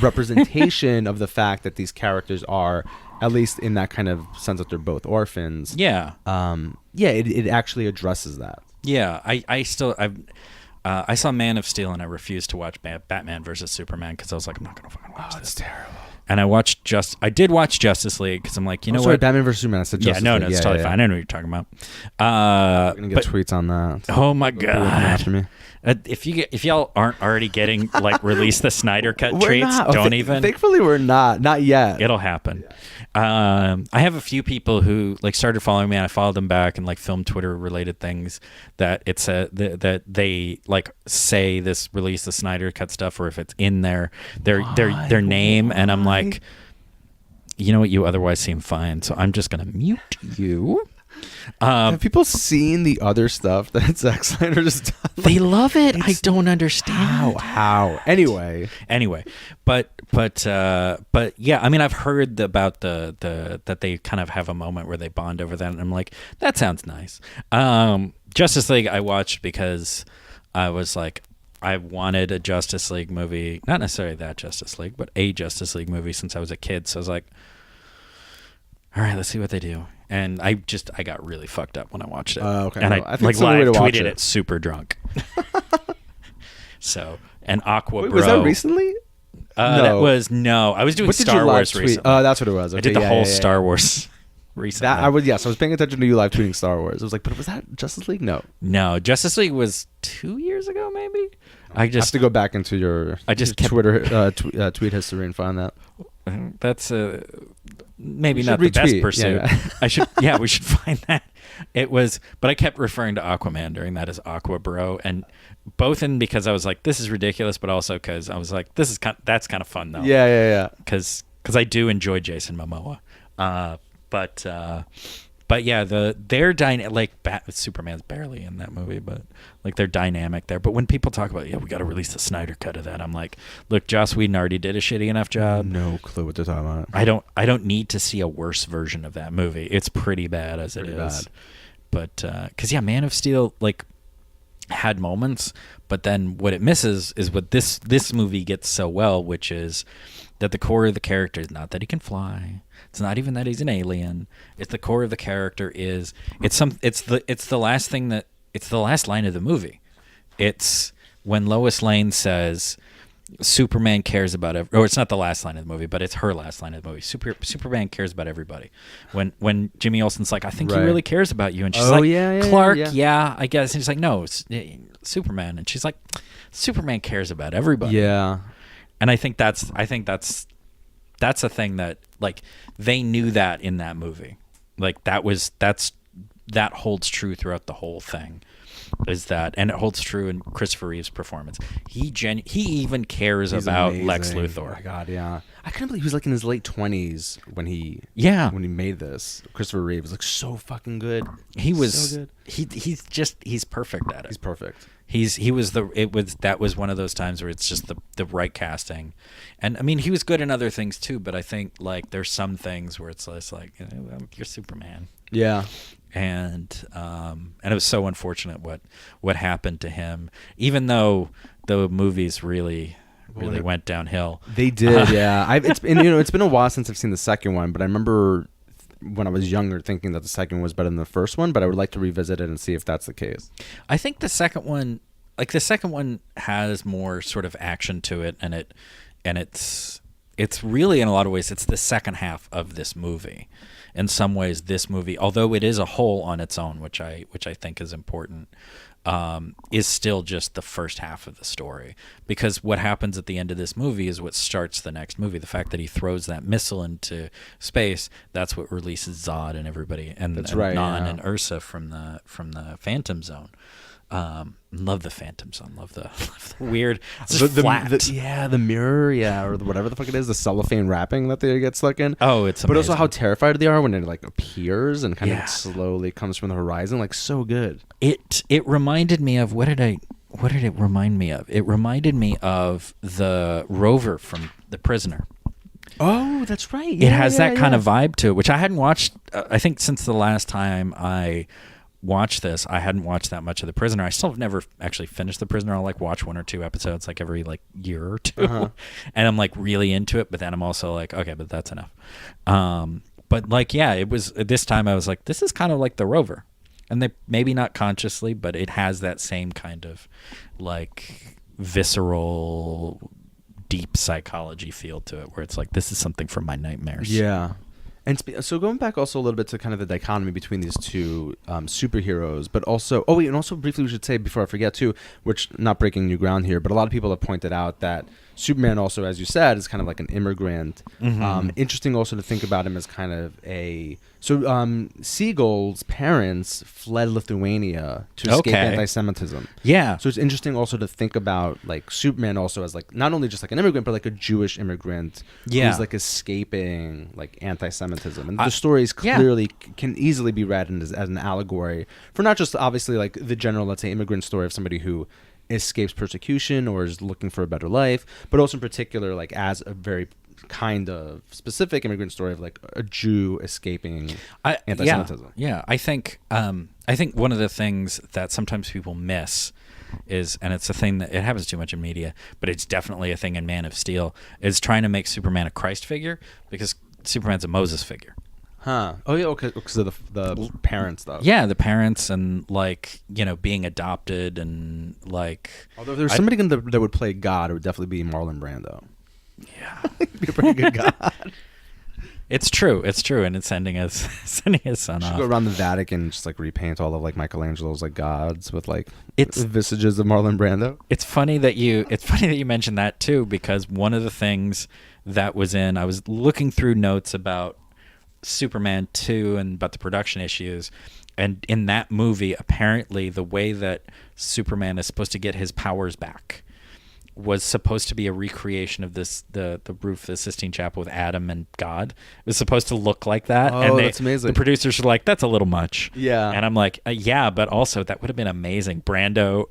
S2: representation of the fact that these characters are, at least in that kind of sense that they're both orphans.
S3: Yeah.
S2: It actually addresses that.
S3: Yeah. I saw Man of Steel and I refused to watch Batman versus Superman because I was like, I'm not going to fucking watch this.
S2: It's terrible.
S3: And I did watch Justice League because I'm like, you know
S2: what?
S3: Batman
S2: versus Superman. I said Justice League.
S3: It's totally fine. I know what you're talking about.
S2: I'm gonna get tweets on that.
S3: Oh my god! After me. If y'all aren't already getting, like, release the Snyder Cut treats, don't even.
S2: Thankfully, we're not yet.
S3: It'll happen. I have a few people who, like, started following me, and I followed them back and, like, film Twitter related things that it's that they, like, say this release the Snyder Cut stuff, or if it's in their name, and I'm like, you know what, you otherwise seem fine, so I'm just gonna mute you.
S2: Have people seen the other stuff that Zack Snyder just done?
S3: They love it. I don't understand
S2: How? Anyway,
S3: but yeah, I mean, I've heard about the that they kind of have a moment where they bond over that, and I'm like, that sounds nice. Justice League I watched because I was like, I wanted a Justice League movie, not necessarily that Justice League, but a Justice League movie since I was a kid. So I was like, all right, let's see what they do. And I got really fucked up when I watched it.
S2: Okay.
S3: And
S2: I
S3: I
S2: think
S3: like
S2: it's the way
S3: live
S2: to watch
S3: tweeted
S2: it.
S3: it super drunk. So, and Aqua
S2: wait,
S3: Bro.
S2: was that recently?
S3: That was, no. I was doing
S2: What did
S3: Star
S2: you live
S3: Wars
S2: tweet?
S3: recently.
S2: Oh, that's what it was. Okay,
S3: I did the
S2: yeah,
S3: whole
S2: yeah,
S3: Star Wars recently.
S2: That I was paying attention to you live tweeting Star Wars. I was like, but was that Justice League? No,
S3: Justice League was 2 years ago, maybe.
S2: I have to go back into your Twitter tweet history and find that.
S3: That's maybe
S2: You
S3: not
S2: should
S3: the best
S2: retweet.
S3: pursuit.
S2: Yeah.
S3: We should find that. It was, but I kept referring to Aquaman during that as Aqua Bro, and both because I was like, this is ridiculous, but also because I was like, that's kind of fun though.
S2: Yeah.
S3: Because I do enjoy Jason Momoa, but yeah, their dynamic, Superman's barely in that movie, but like their dynamic there. But when people talk about, we got to release the Snyder cut of that, I'm like, look, Joss Whedon already did a shitty enough job.
S2: No clue what they're talking about.
S3: I don't need to see a worse version of that movie. It's pretty bad as it is. But because Man of Steel like had moments, but then what it misses is what this movie gets so well, which is that the core of the character is not that he can fly. It's not even that he's an alien. It's the core of the character is it's the last line of the movie. It's when Lois Lane says Superman cares about or it's not the last line of the movie, but it's her last line of the movie. Superman cares about everybody. When Jimmy Olsen's like, I think he really cares about you, and she's Clark, I guess, and he's like, no, it's Superman, and she's like, Superman cares about everybody.
S2: Yeah,
S3: and I think that's a thing that like they knew that in that movie, like that holds true throughout the whole thing. Is that, and it holds true in Christopher Reeve's performance. He even cares about
S2: amazing.
S3: Lex Luthor.
S2: Oh my God, yeah. I couldn't believe he was like in his late 20s when he made this. Christopher Reeve was like so fucking good.
S3: He was
S2: so good.
S3: He's perfect at it.
S2: He's perfect.
S3: That was one of those times where it's just the right casting. And I mean, he was good in other things too, but I think like there's some things where it's less like, you're Superman.
S2: Yeah.
S3: And it was so unfortunate what happened to him, even though the movies really went downhill.
S2: They did, yeah. It's been a while since I've seen the second one, but I remember when I was younger thinking that the second one was better than the first one, but I would like to revisit it and see if that's the case.
S3: I think the second one has more sort of action to it, and it's really, in a lot of ways, it's the second half of this movie. In some ways, this movie, although it is a whole on its own, which I think is important, is still just the first half of the story. Because what happens at the end of this movie is what starts the next movie. The fact that he throws that missile into space, that's what releases Zod and everybody, and Non and Ursa from the Phantom Zone. Love the Phantom Zone. Love the weird. It's just flat.
S2: The mirror, or whatever the fuck it is, the cellophane wrapping that they get stuck in.
S3: Oh, it's amazing.
S2: But also how terrified they are when it like appears and kind of slowly comes from the horizon, like so good.
S3: It reminded me of what did it remind me of? It reminded me of the rover from The Prisoner.
S2: Oh, that's right.
S3: It has that kind of vibe to it, which I hadn't watched. I think since the last time I watched this, I hadn't watched that much of The Prisoner. I still have never actually finished The Prisoner. I'll like watch one or two episodes like every like year or two, and I'm like really into it. But then I'm also like, okay, but that's enough. But like, it was this time I was like, this is kind of like The Rover, and they maybe not consciously, but it has that same kind of like visceral, deep psychology feel to it, where it's like, this is something from my nightmares.
S2: Yeah. And so going back also a little bit to kind of the dichotomy between these two superheroes, but also, and also briefly we should say before I forget too, which not breaking new ground here, but a lot of people have pointed out that Superman also, as you said, is kind of like an immigrant. Interesting also to think about him as kind of Siegel's parents fled Lithuania to escape anti-Semitism.
S3: Yeah.
S2: So it's interesting also to think about like Superman also as like not only just like an immigrant, but like a Jewish immigrant who's like escaping like anti-Semitism. And the stories clearly can easily be read as an allegory for not just obviously like the general, let's say, immigrant story of somebody who escapes persecution or is looking for a better life, but also in particular like as a very kind of specific immigrant story of like a Jew escaping anti-Semitism.
S3: Yeah. I think one of the things that sometimes people miss is, and it's a thing that it happens too much in media, but it's definitely a thing in Man of Steel, is trying to make Superman a Christ figure, because Superman's a Moses figure.
S2: Huh. Oh yeah, because of the parents though.
S3: Yeah, the parents and like, you know, being adopted and like.
S2: Although if there's somebody that would play God, it would definitely be Marlon Brando. Yeah, he'd be a pretty good God.
S3: It's true, and it's sending his son off.
S2: Go around the Vatican and just like repaint all of like Michelangelo's like gods with like visages of Marlon Brando.
S3: It's funny that you mentioned that too, because one of the things that was I was looking through notes about Superman 2 and about the production issues, and in that movie apparently the way that Superman is supposed to get his powers back was supposed to be a recreation of the roof of the Sistine Chapel with Adam and God. It was supposed to look like that.
S2: Oh,
S3: and
S2: that's amazing.
S3: The producers were like, that's a little much.
S2: Yeah.
S3: And I'm like, yeah, but also that would have been amazing. Brando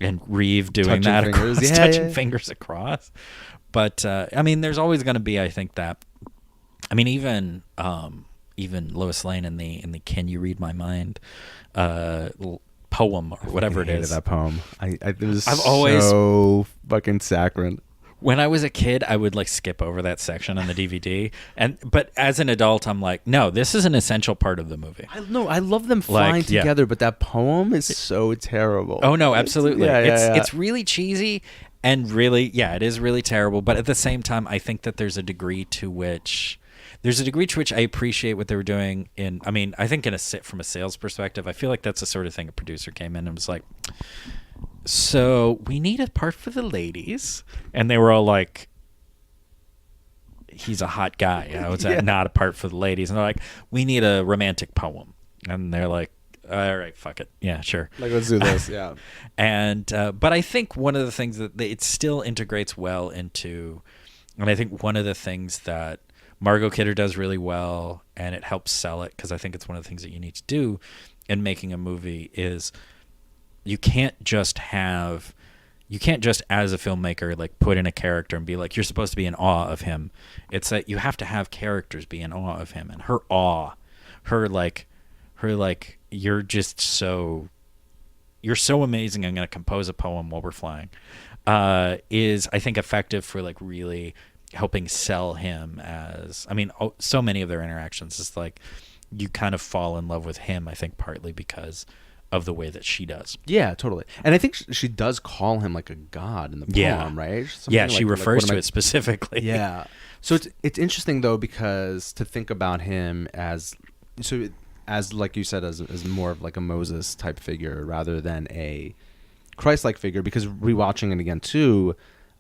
S3: and Reeve doing
S2: touching
S3: that
S2: fingers.
S3: across, touching fingers across. But I mean, there's always going to be, I think that. I mean, even Lois Lane in the "Can You Read My Mind" poem or whatever it is.
S2: That poem, it was
S3: I've always
S2: so fucking saccharine.
S3: When I was a kid, I would like skip over that section on the DVD, but as an adult, I'm like, no, this is an essential part of the movie.
S2: I love them flying together, but that poem is so terrible.
S3: Oh no, absolutely,
S2: it's
S3: really cheesy. And really, it is really terrible. But at the same time, I think that there's a degree to which I appreciate what they were doing I think from a sales perspective, I feel like that's the sort of thing a producer came in and was like, so we need a part for the ladies. And they were all like, he's a hot guy. It's not a part for the ladies. And they're like, we need a romantic poem. And they're like, all right, fuck it. Yeah, sure.
S2: Like, let's do this. Yeah.
S3: And but I think one of the things that it still integrates well into, and I think one of the things that Margot Kidder does really well, and it helps sell it, because I think it's one of the things that you need to do in making a movie, is you can't just as a filmmaker like put in a character and be like, you're supposed to be in awe of him. It's that you have to have characters be in awe of him, and her you're so amazing, I'm going to compose a poem while we're flying, is I think effective for like really helping sell him as, so many of their interactions is like you kind of fall in love with him, I think partly because of the way that she does.
S2: Yeah, totally. And I think she does call him like a god in the poem, right?
S3: She refers to it specifically.
S2: Yeah. So it's interesting though, because to think about him as like you said, as more of like a Moses type figure rather than a Christ-like figure, because rewatching it again too,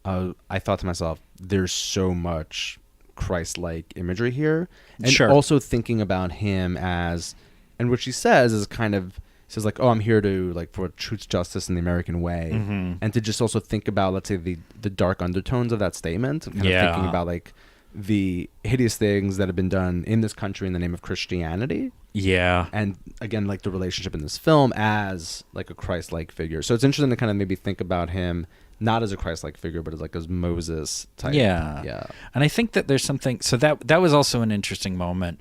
S2: I thought to myself, there's so much Christ-like imagery here. And also thinking about him as, and what she says is kind of, says like, oh, I'm here to like for truth, justice, and the American way. And to just also think about, let's say, the dark undertones of that statement, and kind of thinking about like the hideous things that have been done in this country in the name of Christianity.
S3: Yeah.
S2: And again, like the relationship in this film as like a Christ-like figure. So it's interesting to kind of maybe think about him not as a Christ-like figure, but as like as Moses type.
S3: Yeah. And I think that there's something, so that was also an interesting moment.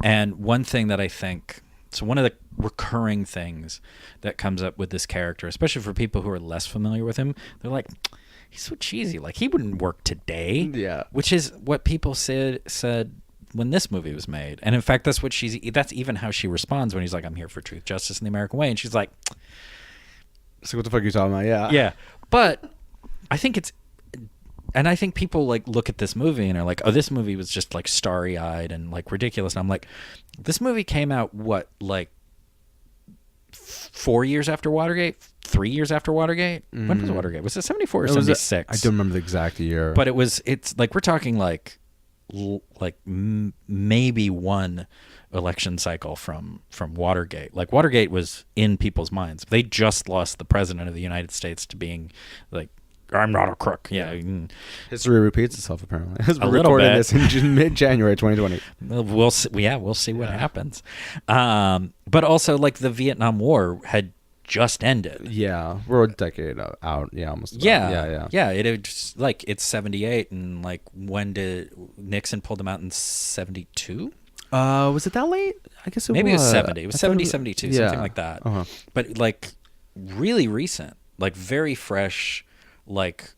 S3: And one thing that I think, so one of the recurring things that comes up with this character, especially for people who are less familiar with him, they're like, he's so cheesy. Like, he wouldn't work today. Yeah. Which is what people said when this movie was made. And in fact, that's even how she responds when he's like, I'm here for truth, justice, and the American way. And she's like,
S2: so what the fuck are you talking about? Yeah.
S3: Yeah. But I think I think people like look at this movie and are like, oh, this movie was just like starry-eyed and like ridiculous. And I'm like, this movie came out 4 years after Watergate, 3 years after Watergate. When was Watergate? Was it 74 or
S2: It was
S3: 76?
S2: I don't remember the exact year.
S3: But it's like we're talking maybe one election cycle from Watergate. Like Watergate was in people's minds. They just lost the president of the United States to being like, I'm not a crook. Yeah.
S2: History repeats itself, apparently. We're
S3: little
S2: recording
S3: bit.
S2: this in mid-January 2020.
S3: We'll see, we'll see what happens. But also, like, the Vietnam War had just ended.
S2: Yeah, we're a decade out. Yeah, almost.
S3: Yeah. It had just, like, it's 78, and like, when did Nixon pull them out in 72?
S2: Was it that late? I guess
S3: Maybe
S2: was.
S3: it was 70. It was 70, 72, something like that.
S2: Uh-huh.
S3: But like, really recent, like very fresh, like,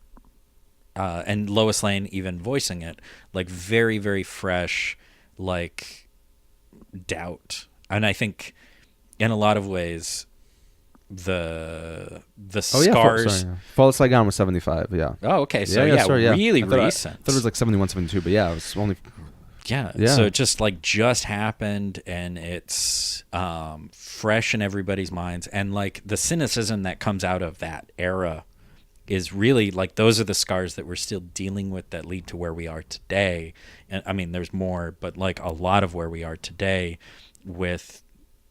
S3: and Lois Lane even voicing it, like very, very fresh, like, doubt. And I think in a lot of ways, the scars.
S2: Fall of Saigon was 75. Yeah.
S3: Oh, okay. So really recent.
S2: I thought it was like 71, 72, but yeah, it was only.
S3: Yeah. So it just happened, and it's fresh in everybody's minds, and like the cynicism that comes out of that era is really like those are the scars that we're still dealing with that lead to where we are today. And I mean, there's more, but like a lot of where we are today with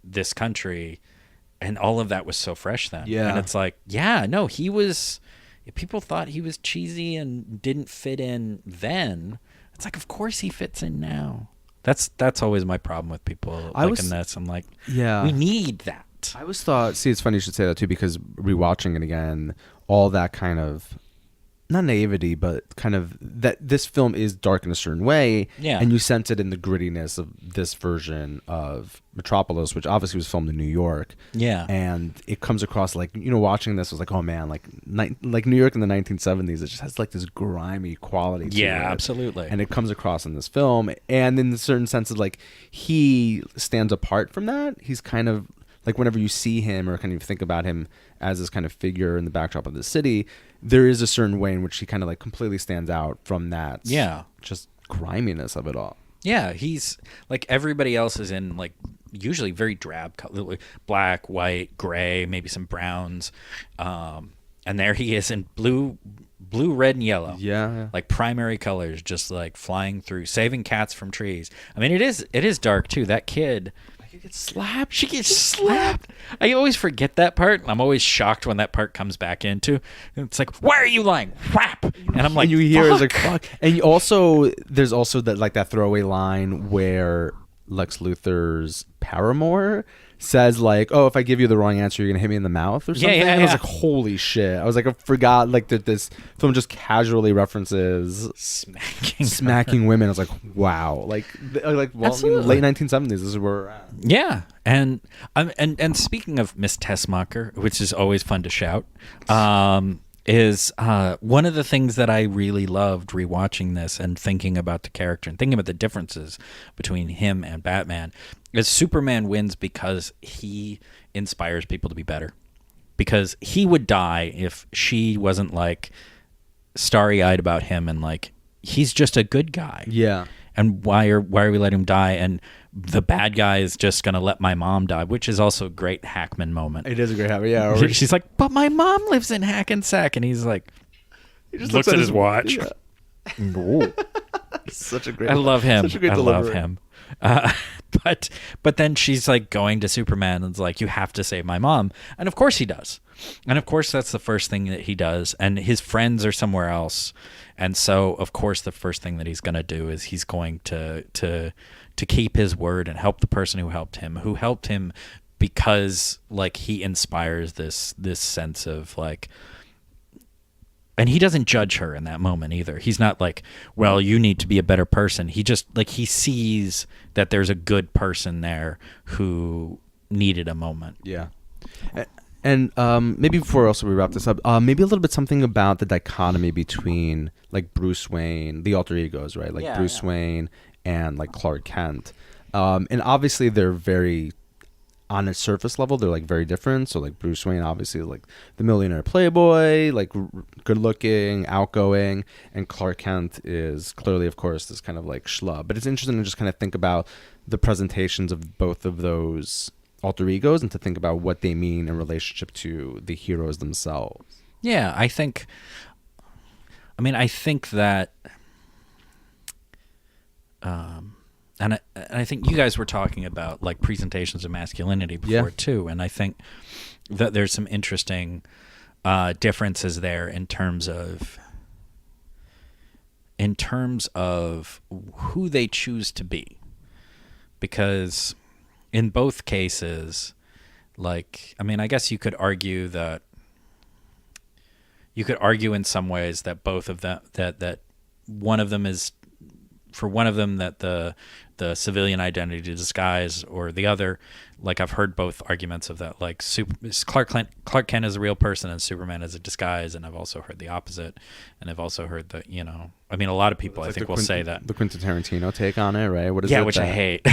S3: this country, and all of that was so fresh then.
S2: Yeah.
S3: And it's like, he was. People thought he was cheesy and didn't fit in then. It's like, of course he fits in now. That's always my problem with people in this. I'm like, we need that.
S2: I always thought, see, it's funny you should say that too, because rewatching it again, all that kind of, not naivety, but kind of that this film is dark in a certain way.
S3: Yeah.
S2: And you sense it in the grittiness of this version of Metropolis, which obviously was filmed in New York.
S3: Yeah.
S2: And it comes across like, watching this was like, oh man, like New York in the 1970s, it just has like this grimy quality to it.
S3: Yeah, absolutely.
S2: And it comes across in this film. And in a certain sense of like, he stands apart from that. He's kind of like, whenever you see him or kind of think about him as this kind of figure in the backdrop of the city, there is a certain way in which he kind of like completely stands out from that.
S3: Yeah.
S2: Just griminess of it all.
S3: Yeah. He's like, everybody else is in like usually very drab color, like black, white, gray, maybe some browns. And there he is in blue, red, and yellow.
S2: Yeah.
S3: Like primary colors, just like flying through, saving cats from trees. I mean, it is dark too. That kid, she gets slapped. I always forget that part. I'm always shocked when that part comes back into. It's like, why are you lying? Whap! And I'm like,
S2: and you hear it's like, fuck. And there's also that throwaway line where Lex Luthor's paramour says like, oh, if I give you the wrong answer, you're gonna hit me in the mouth or something. And I was like, holy shit. I was like, I forgot like that this film just casually references smacking women. I was like, wow. Like late 1970s, this is where we're at.
S3: Yeah. And speaking of Miss Tessmacher, which is always fun to shout, is one of the things that I really loved rewatching this and thinking about the character and thinking about the differences between him and Batman is Superman wins because he inspires people to be better. Because he would die if she wasn't like starry-eyed about him and like he's just a good guy.
S2: Yeah.
S3: And why are we letting him die? And the bad guy is just gonna let my mom die, which is also a great Hackman moment.
S2: It is a great Hackman, yeah.
S3: She's like, but my mom lives in Hackensack, and he's like,
S2: he just
S3: looks at his watch.
S2: Yeah. Such a great.
S3: I love him.
S2: Such a great
S3: delivery.
S2: Love him.
S3: But then she's like going to Superman and's like, you have to save my mom, and of course he does, and of course that's the first thing that he does, and his friends are somewhere else, and so of course the first thing that he's going to do is he's going to keep his word and help the person who helped him because like he inspires this sense of like. And he doesn't judge her in that moment either. He's not like, well, you need to be a better person. He just like he sees that there's a good person there who needed a moment.
S2: Yeah. And maybe before also we wrap this up, maybe a little bit something about the dichotomy between like Bruce Wayne, the alter egos, right? Like Bruce Wayne and like Clark Kent. And obviously they're very, on a surface level, they're like very different. So like Bruce Wayne obviously is like the millionaire playboy, like good looking, outgoing, and Clark Kent is clearly, of course, this kind of like schlub. But it's interesting to just kind of think about the presentations of both of those alter egos and to think about what they mean in relationship to the heroes themselves.
S3: Yeah, I think that, and I think you guys were talking about like presentations of masculinity before too, and I think that there's some interesting differences there in terms of who they choose to be, because in both cases, like, I mean, I guess you could argue in some ways that both of them, that one of them is, for one of them, that the civilian identity disguise, or the other, like, I've heard both arguments of that, like Clark Kent is a real person and Superman is a disguise, and I've also heard the opposite, and I've also heard that, you know, I mean, a lot of people I think will say that
S2: the Quentin Tarantino take on it, right? What is
S3: yeah,
S2: it
S3: which
S2: that,
S3: I hate.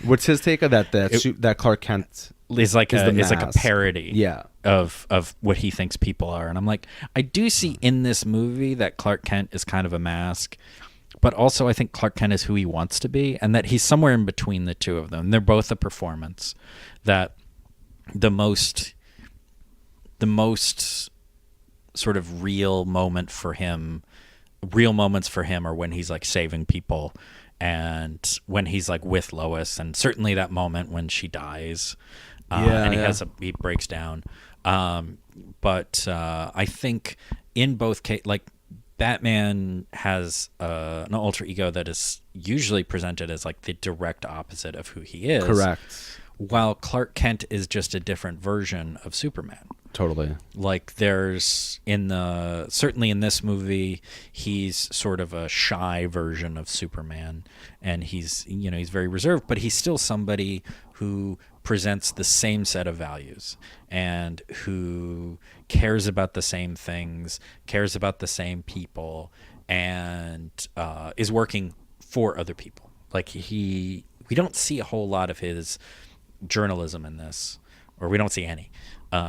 S2: What's his take of that Clark Kent
S3: is like
S2: is
S3: a parody of what he thinks people are, and I'm like, I do see in this movie that Clark Kent is kind of a mask, but also I think Clark Kent is who he wants to be, and that he's somewhere in between the two of them. They're both a performance. That the most sort of real moments for him are when he's like saving people, and when he's like with Lois, and certainly that moment when she dies, and he breaks down. But I think in both cases, like, Batman has an alter ego that is usually presented as like the direct opposite of who he is.
S2: Correct.
S3: While Clark Kent is just a different version of Superman.
S2: Totally.
S3: Like, there's certainly in this movie, he's sort of a shy version of Superman, and he's very reserved, but he's still somebody who presents the same set of values and who cares about the same things, cares about the same people, and is working for other people. Like, we don't see a whole lot of his journalism in this, or we don't see any.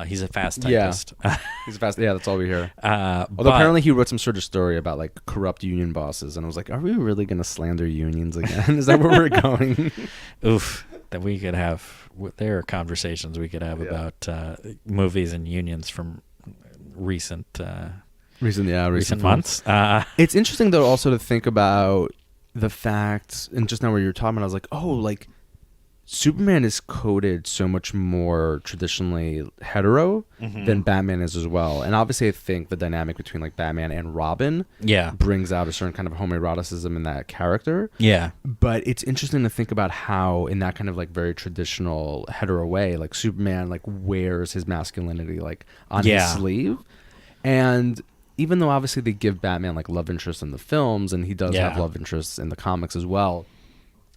S3: He's a fast typist.
S2: Yeah. He's fast. Yeah, that's all we hear.
S3: Although
S2: apparently he wrote some sort of story about like corrupt union bosses, and I was like, are we really going to slander unions again? Is that where we're going?
S3: Oof. That we could have. There are conversations we could have about movies and unions from recent months.
S2: It's interesting though also to think about the fact, and just now where you're talking about, I was like, oh, like Superman is coded so much more traditionally hetero than Batman is as well. And obviously I think the dynamic between like Batman and Robin brings out a certain kind of homoeroticism in that character. Yeah. But it's interesting to think about how in that kind of like very traditional hetero way, like Superman like wears his masculinity like on his sleeve. And even though obviously they give Batman like love interests in the films, and he does have love interests in the comics as well,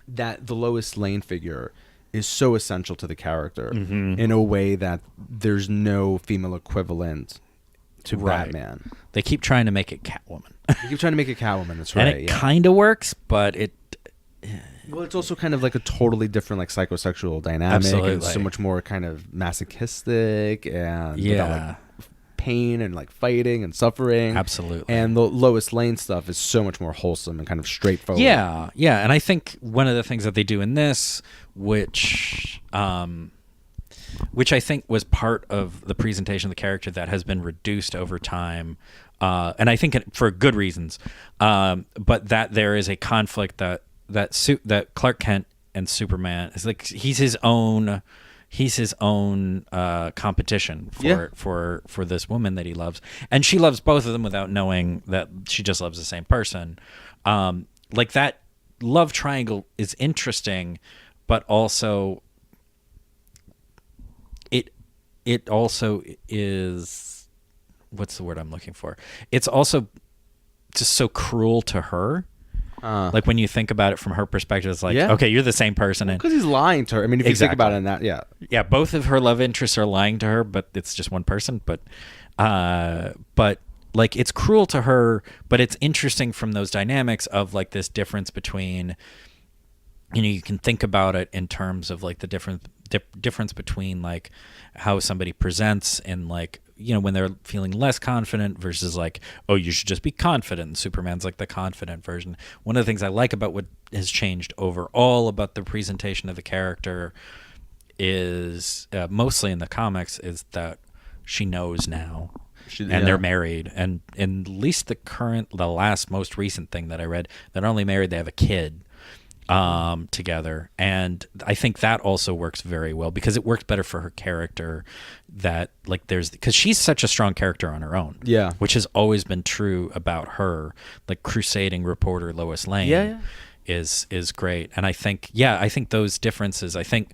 S2: that the Lois Lane figure is so essential to the character in a way that there's no female equivalent to Batman.
S3: They keep trying to make it Catwoman.
S2: That's right.
S3: And it kind of works, but it...
S2: Well, it's also kind of like a totally different like psychosexual dynamic.
S3: Absolutely.
S2: And so much more kind of masochistic and about, like, pain and like fighting and suffering.
S3: Absolutely.
S2: And the Lois Lane stuff is so much more wholesome and kind of straightforward.
S3: Yeah. And I think one of the things that they do in this, which I think was part of the presentation of the character that has been reduced over time, and I think for good reasons, but that there is a conflict that Clark Kent and Superman is like he's his own competition for this woman that he loves, and she loves both of them without knowing that she just loves the same person. Like, that love triangle is interesting, but also it also is, what's the word I'm looking for? It's also just so cruel to her. Like, when you think about it from her perspective, it's like, okay, you're the same person.
S2: Because he's lying to her. I mean, if you think about it in that,
S3: yeah, both of her love interests are lying to her, but it's just one person. But like, it's cruel to her, but it's interesting from those dynamics of like this difference between, you can think about it in terms of like the difference between like how somebody presents and like, when they're feeling less confident versus like, oh, you should just be confident. And Superman's like the confident version. One of the things I like about what has changed overall about the presentation of the character is mostly in the comics is that she knows now. And
S2: yeah.
S3: they're married, and in at least the last most recent thing that I read, they're not only married, they have a kid together. And I think that also works very well because it works better for her character, that like because she's such a strong character on her own,
S2: Yeah.
S3: which has always been true about her. Like crusading reporter Lois Lane is great. And I think those differences, I think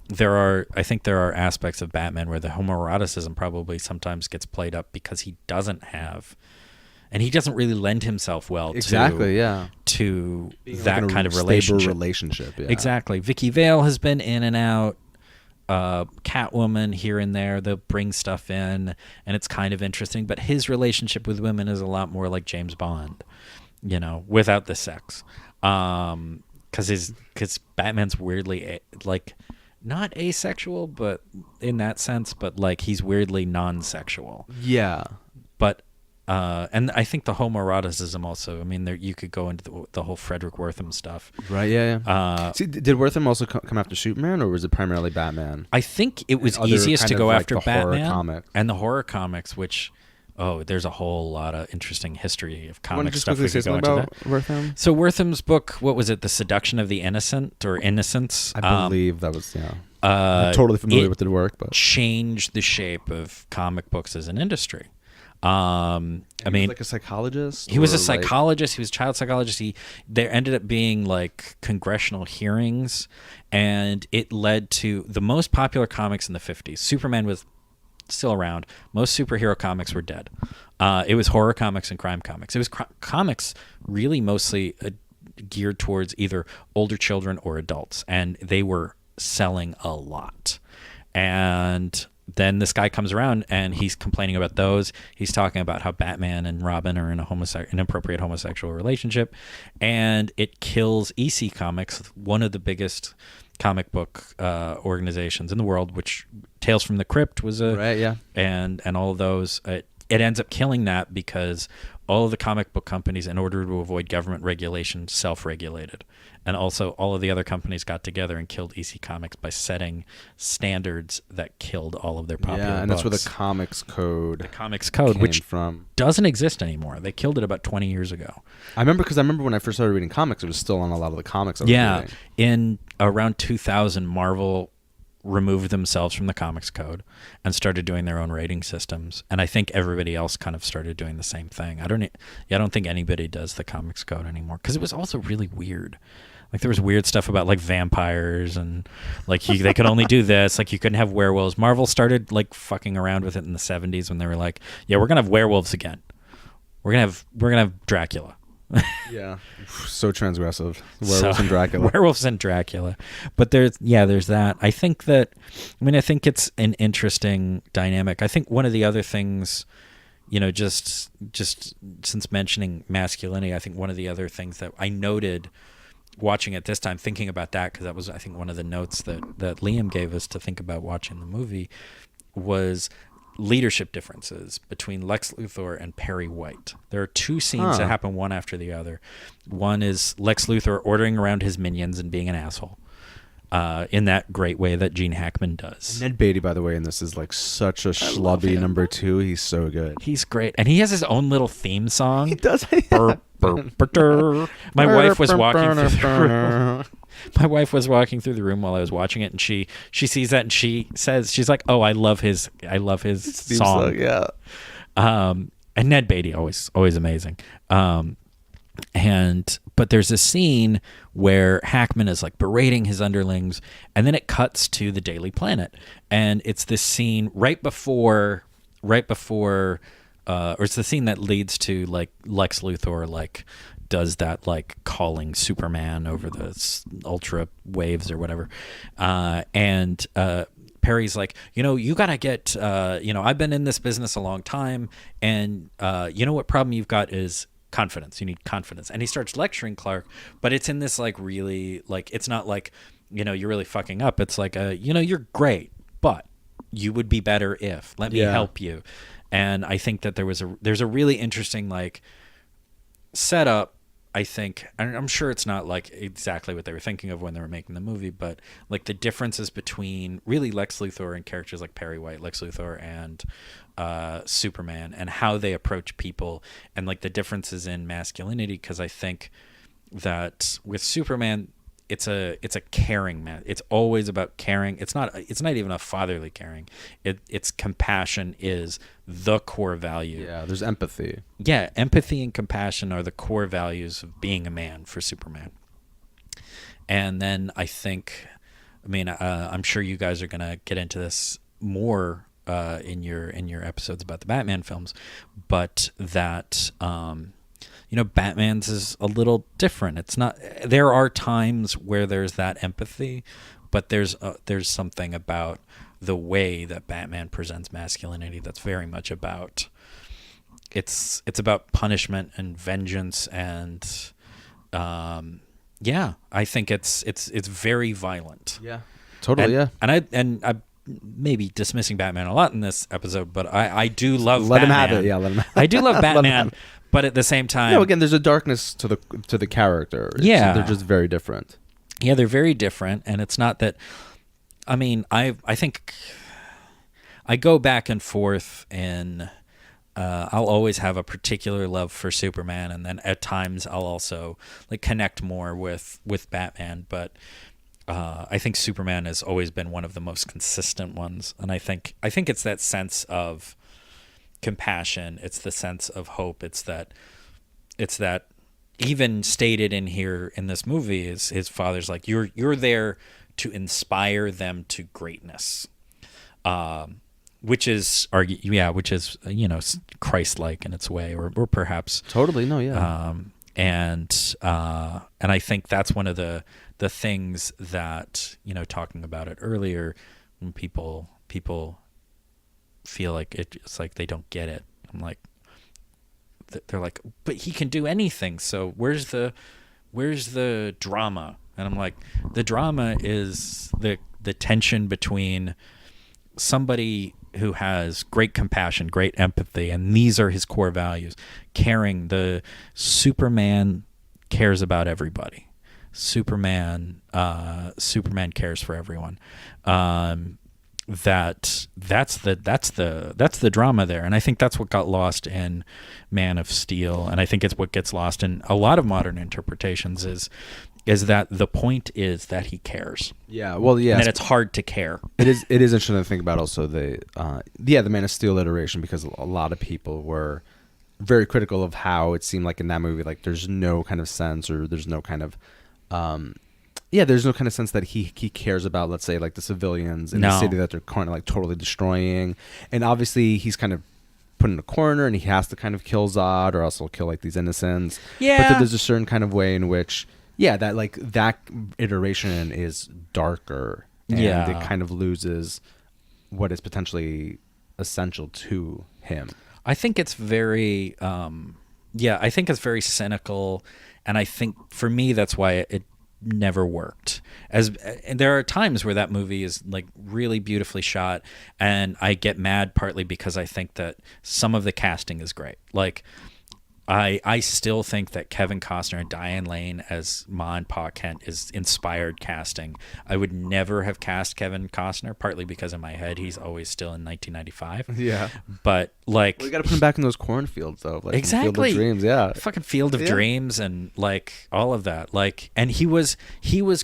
S3: there are aspects of Batman where the homoeroticism probably sometimes gets played up because he doesn't really lend himself well to that kind of relationship.
S2: Yeah.
S3: Exactly. Vicky Vale has been in and out. Catwoman here and there, they'll bring stuff in, and it's kind of interesting. But his relationship with women is a lot more like James Bond, without the sex. Because Batman's weirdly like. Not asexual, but in that sense, but like he's weirdly non-sexual.
S2: Yeah.
S3: But and I think the homoeroticism also. I mean, you could go into the whole Frederick Wertham stuff.
S2: Right. Yeah. See, did Wertham also come after Superman, or was it primarily Batman?
S3: I think it was easiest to go after Batman
S2: horror
S3: and the horror comics, which. Oh, there's a whole lot of interesting history of comic stuff.
S2: We could go into about Wertham?
S3: So Wertham's book, what was it? The Seduction of the Innocent or Innocence?
S2: I believe that was, I'm totally familiar with the work, but
S3: changed the shape of comic books as an industry.
S2: I mean, like a psychologist.
S3: He was a psychologist. He was a child psychologist. There ended up being like congressional hearings, and it led to the most popular comics in the 50s. Superman was still around. Most superhero comics were dead. It was horror comics and crime comics. It was comics really mostly geared towards either older children or adults, and they were selling a lot. And then this guy comes around and he's complaining about those. He's talking about how Batman and Robin are in an inappropriate homosexual relationship, and it kills EC Comics, one of the biggest comic book organizations in the world, which Tales from the Crypt was and all of those. It ends up killing that because all of the comic book companies, in order to avoid government regulation, self-regulated. And also all of the other companies got together and killed EC Comics by setting standards that killed all of their popular books.
S2: And that's where the Comics Code
S3: which doesn't exist anymore. They killed it about 20 years ago.
S2: I remember when I first started reading comics, it was still on a lot of the comics I was reading.
S3: In around 2000, Marvel removed themselves from the Comics Code and started doing their own rating systems, and I think everybody else kind of started doing the same thing. I don't think anybody does the Comics Code anymore because it was also really weird. Like there was weird stuff about like vampires and like they could only do this. Like you couldn't have werewolves. Marvel started like fucking around with it in the 70s when they were like, yeah, we're gonna have werewolves again. We're gonna have Dracula.
S2: Yeah, so transgressive. Werewolves and Dracula.
S3: But there's that. I think it's an interesting dynamic. I think one of the other things, just since mentioning masculinity, I think one of the other things that I noted watching it this time, thinking about that, because that was, I think, one of the notes that Liam gave us to think about watching the movie, was leadership differences between Lex Luthor and Perry White. There are two scenes that happen one after the other. One is Lex Luthor ordering around his minions and being an asshole in that great way that Gene Hackman does.
S2: Ned Beatty, by the way, in this is like such a schlubby number two. He's so good.
S3: He's great. And he has his own little theme song.
S2: He does.
S3: My wife was walking through the room. My wife was walking through the room while I was watching it, and she sees that and she's like, "Oh, I love his song."
S2: Yeah.
S3: And Ned Beatty always amazing. But there's a scene where Hackman is like berating his underlings, and then it cuts to the Daily Planet, and it's this scene right before, or it's the scene that leads to like Lex Luthor like does that like calling Superman over the ultra waves or whatever, and Perry's like, you gotta get, I've been in this business a long time, and what problem you've got is confidence. You need confidence. And he starts lecturing Clark, but it's in this like really like, it's not like, you're really fucking up. It's like, you're great, but you would be better if, let me help you. And I think that there's a really interesting like setup I'm sure it's not like exactly what they were thinking of when they were making the movie, but like the differences between really Lex Luthor and characters like Perry White, Lex Luthor, and Superman, and how they approach people, and like the differences in masculinity. Because I think that with Superman, it's a caring man. It's always about caring. It's not even a fatherly caring. It's compassion is the core value.
S2: Yeah, there's empathy.
S3: Yeah, empathy and compassion are the core values of being a man for Superman. And then I'm sure you guys are gonna get into this more in your episodes about the Batman films, but that Batman's is a little different. It's not. There are times where there's that empathy, but there's something about the way that Batman presents masculinity that's very much about. It's about punishment and vengeance, and I think it's very violent.
S2: Yeah, totally.
S3: And I maybe dismissing Batman a lot in this episode, but I do love
S2: let
S3: Batman.
S2: him have it. Yeah, let him.
S3: I do love Batman. But at the same time,
S2: again, there's a darkness to the character. They're just very different.
S3: Yeah, they're very different, and it's not that. I mean, I think I go back and forth, and I'll always have a particular love for Superman, and then at times I'll also like connect more with Batman. But I think Superman has always been one of the most consistent ones, and I think it's that sense of compassion, it's the sense of hope, it's that even stated in here in this movie is his father's like, you're there to inspire them to greatness, which is Christ-like in its way, or perhaps
S2: totally. No, yeah.
S3: And I think that's one of the things that, talking about it earlier, when people feel like it's like they don't get it. I'm like, they're like, but he can do anything, so where's the drama? And I'm like, the drama is the tension between somebody who has great compassion, great empathy, and these are his core values. Caring. The Superman cares about everybody. Superman cares for everyone. That's the drama there, and I think that's what got lost in Man of Steel, and I think it's what gets lost in a lot of modern interpretations is that the point is that he cares.
S2: Yeah, well, yeah,
S3: and that it's hard to care.
S2: It is interesting to think about also the Man of Steel iteration, because a lot of people were very critical of how it seemed like in that movie, like there's no kind of sense, or there's no kind of there's no kind of sense that he cares about, let's say, like the civilians in the city that they're kind of like totally destroying. And obviously he's kind of put in a corner, and he has to kind of kill Zod, or else he'll kill like these innocents. Yeah. But then there's a certain kind of way in which, that like that iteration is darker, and it kind of loses what is potentially essential to him.
S3: I think it's very, I think it's very cynical, and I think for me that's why it never worked. And there are times where that movie is like really beautifully shot, and I get mad partly because I think that some of the casting is great. Like I still think that Kevin Costner and Diane Lane as Ma and Pa Kent is inspired casting. I would never have cast Kevin Costner, partly because in my head he's always still in 1995.
S2: Yeah.
S3: But like,
S2: you got to put him back in those cornfields though. Like
S3: exactly.
S2: Field of Dreams, yeah.
S3: Fucking Field of Dreams and like all of that. Like, and he was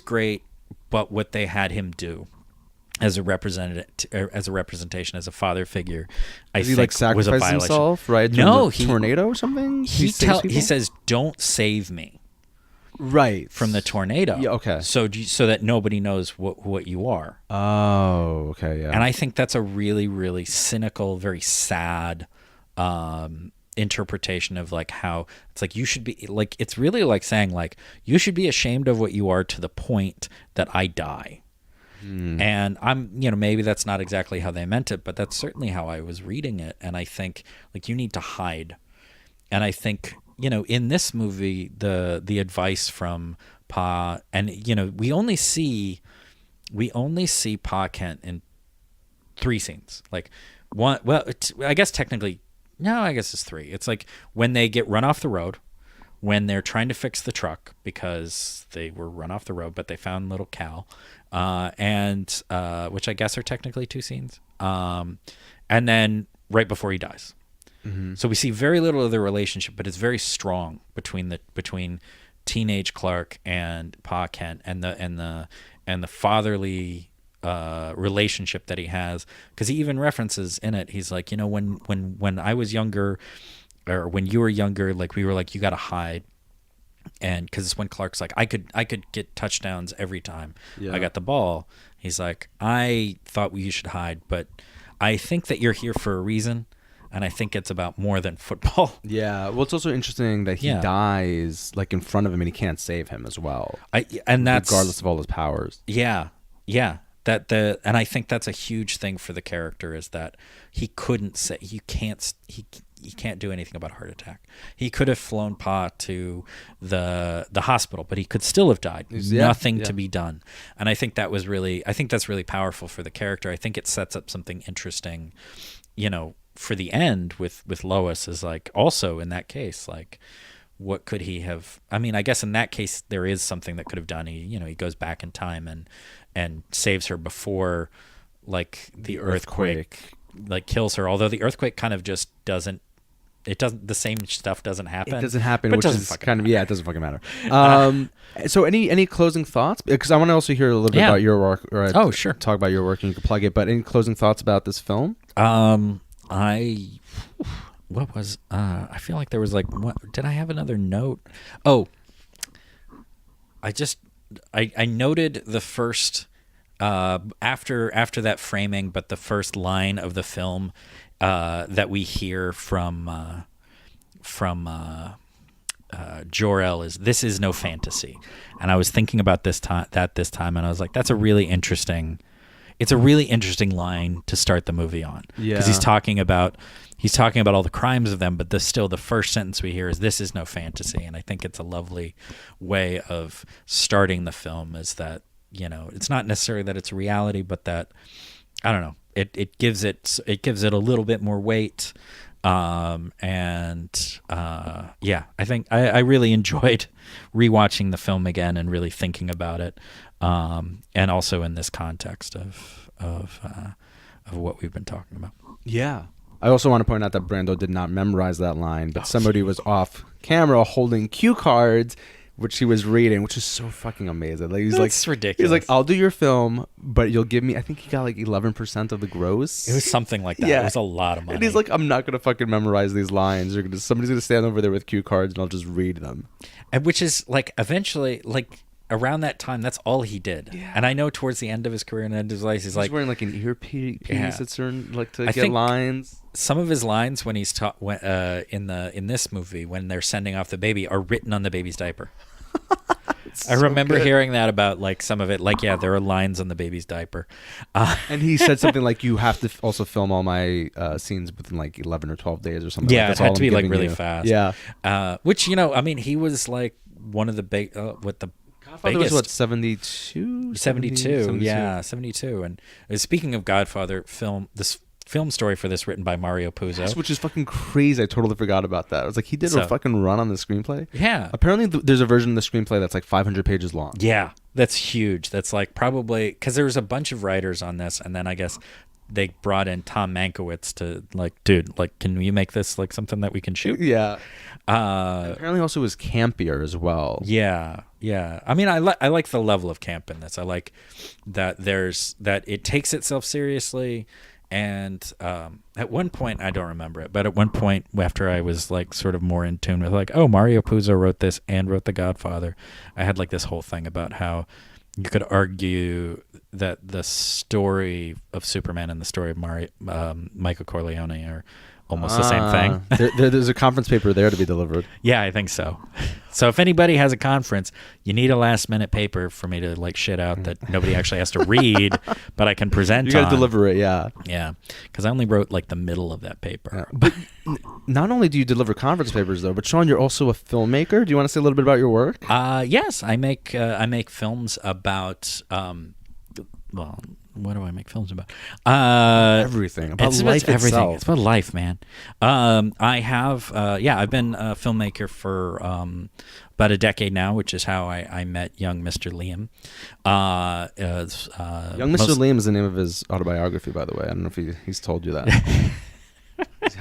S3: great, but what they had him do as a representation, as a father figure, I think
S2: like sacrifice
S3: was a violation.
S2: Himself, right?
S3: No,
S2: tornado or something.
S3: He says, "Don't save me."
S2: Right.
S3: From the tornado.
S2: Yeah. Okay.
S3: So that nobody knows what you are.
S2: Oh. Okay. Yeah.
S3: And I think that's a really, really cynical, very sad interpretation of like how it's like you should be like, it's really like saying like you should be ashamed of what you are to the point that I die. And I'm, maybe that's not exactly how they meant it, but that's certainly how I was reading it. And I think like you need to hide. And I think, in this movie, the advice from Pa, and we only see Pa Kent in 3 scenes. Like one, well, I guess technically, no, I guess it's 3. It's like when they get run off the road, when they're trying to fix the truck because they were run off the road, but they found little Cal, and which I guess are technically 2 scenes. And then right before he dies. Mm-hmm. So we see very little of their relationship, but it's very strong between teenage Clark and Pa Kent and the fatherly relationship that he has, because he even references in it, he's like, when I was younger, or when you were younger, like we were like, you got to hide. And because when Clark's like, I could get touchdowns every time I got the ball, he's like, I thought you should hide, but I think that you're here for a reason, and I think it's about more than football.
S2: Yeah. Well, it's also interesting that he dies like in front of him, and he can't save him as well.
S3: And that's
S2: regardless of all his powers.
S3: Yeah. And I think that's a huge thing for the character, is that he can't do anything about a heart attack. He could have flown Pa to the hospital, but he could still have died. Nothing to be done. And I think that's really powerful for the character. I think it sets up something interesting, for the end with Lois, is like, also in that case, like, what could he have? I mean, I guess in that case there is something that could have done. He goes back in time and saves her before, like, the earthquake like kills her. Although the earthquake kind of just doesn't. It doesn't. The same stuff doesn't happen.
S2: It doesn't happen,
S3: which
S2: is kind of it doesn't fucking matter. So any closing thoughts? Because I want to also hear a little bit about your work. Or
S3: sure.
S2: Talk about your work, and you can plug it. But any closing thoughts about this film?
S3: I feel like there was like, what did I have another note? Oh, I noted the first after that framing, but the first line of the film that we hear from Jor-El is, "This is no fantasy," and I was thinking about this time, and I was like, that's a really interesting. It's a really interesting line to start the movie on, because he's talking about all the crimes of them, but the first sentence we hear is, "This is no fantasy," and I think it's a lovely way of starting the film. Is that, it's not necessarily that it's reality, but that, I don't know, it gives it a little bit more weight, I think I really enjoyed rewatching the film again and really thinking about it. And also in this context of what we've been talking about. Yeah.
S2: I also want to point out that Brando did not memorize that line, but somebody was off camera holding cue cards, which he was reading, which is so fucking amazing. Like,
S3: That's ridiculous.
S2: He's like, I'll do your film, but you'll give me, I think he got like 11% of the gross.
S3: It was something like that.
S2: Yeah.
S3: It was a lot of money.
S2: And he's like, I'm not going to fucking memorize these lines. Somebody's going to stand over there with cue cards, and I'll just read them.
S3: And which is like, eventually, like, around that time, that's all he did. Yeah. And I know towards the end of his career and end of his life, he's like
S2: wearing like an earpiece at certain, like, to get lines.
S3: Some of his lines when he's in this movie, when they're sending off the baby, are written on the baby's diaper. I remember hearing that about, like, some of it. Like, there are lines on the baby's diaper.
S2: And he said something like, you have to also film all my scenes within like 11 or 12 days or something.
S3: Yeah,
S2: like,
S3: it had to be like really fast.
S2: Yeah.
S3: Which, I mean, he was like one of the big,
S2: Godfather was what, 72?
S3: 72, yeah, 72. And speaking of Godfather, this film story for this written by Mario Puzo.
S2: Yes, which is fucking crazy. I totally forgot about that. I was like, he did a fucking run on the screenplay?
S3: Yeah.
S2: Apparently there's a version of the screenplay that's like 500 pages long.
S3: Yeah, that's huge. That's like probably, because there was a bunch of writers on this, and then I guess they brought in Tom Mankiewicz to, like, dude, like, can you make this like something that we can shoot?
S2: Yeah. Apparently also was campier as well.
S3: Yeah. I mean, I like the level of camp in this. I like that that it takes itself seriously. And at one point, I don't remember it, but at one point after I was like sort of more in tune with, like, oh, Mario Puzo wrote this and wrote The Godfather, I had like this whole thing about how you could argue that the story of Superman and the story of Michael Corleone are almost the same thing.
S2: There's a conference paper there to be delivered.
S3: Yeah, I think so. So if anybody has a conference, you need a last minute paper for me to like shit out that nobody actually has to read, but I can present.
S2: You got to deliver it, yeah.
S3: Yeah, because I only wrote like the middle of that paper.
S2: Yeah. But not only do you deliver conference papers though, but Sean, you're also a filmmaker. Do you want to say a little bit about your work?
S3: Yes, I make films about what do I make films about?
S2: Everything about
S3: it's
S2: life
S3: about everything.
S2: itself.
S3: It's about life, man. I've been a filmmaker for about a decade now, which is how I met young Mr. Liam.
S2: Young Mr. Liam is the name of his autobiography, by the way. I don't know if he's told you that.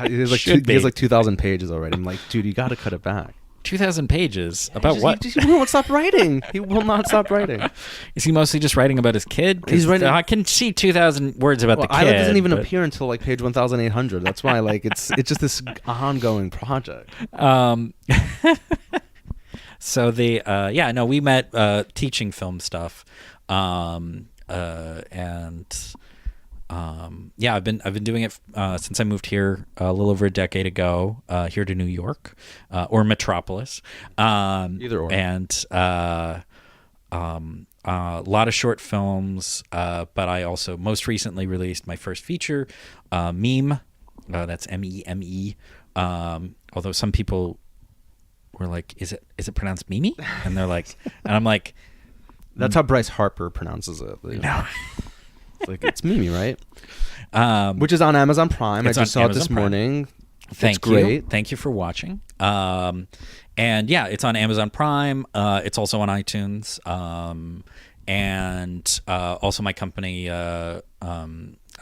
S2: he has like 2,000 pages already. I'm like, dude, you got to cut it back.
S3: 2,000 pages about what?
S2: He won't stop writing. He will not stop writing.
S3: Is he mostly just writing about his kid?
S2: He's writing.
S3: I can see 2,000 words about the kid.
S2: Isla doesn't even appear until like page 1,800. That's why it's just this ongoing project.
S3: So we met teaching film stuff, I've been doing it since I moved here a little over a decade ago, here to New York, or Metropolis.
S2: Either or.
S3: And a lot of short films, but I also most recently released my first feature, Meme. That's MEME. Although some people were like, "Is it pronounced Mimi?" And they're like, and I'm like,
S2: that's how Bryce Harper pronounces it.
S3: No.
S2: It's like, it's Mimi, right? Which is on Amazon Prime. I just saw it this morning.
S3: Thank you. Thank you for watching. And yeah, it's on Amazon Prime. It's also on iTunes. And also my company, I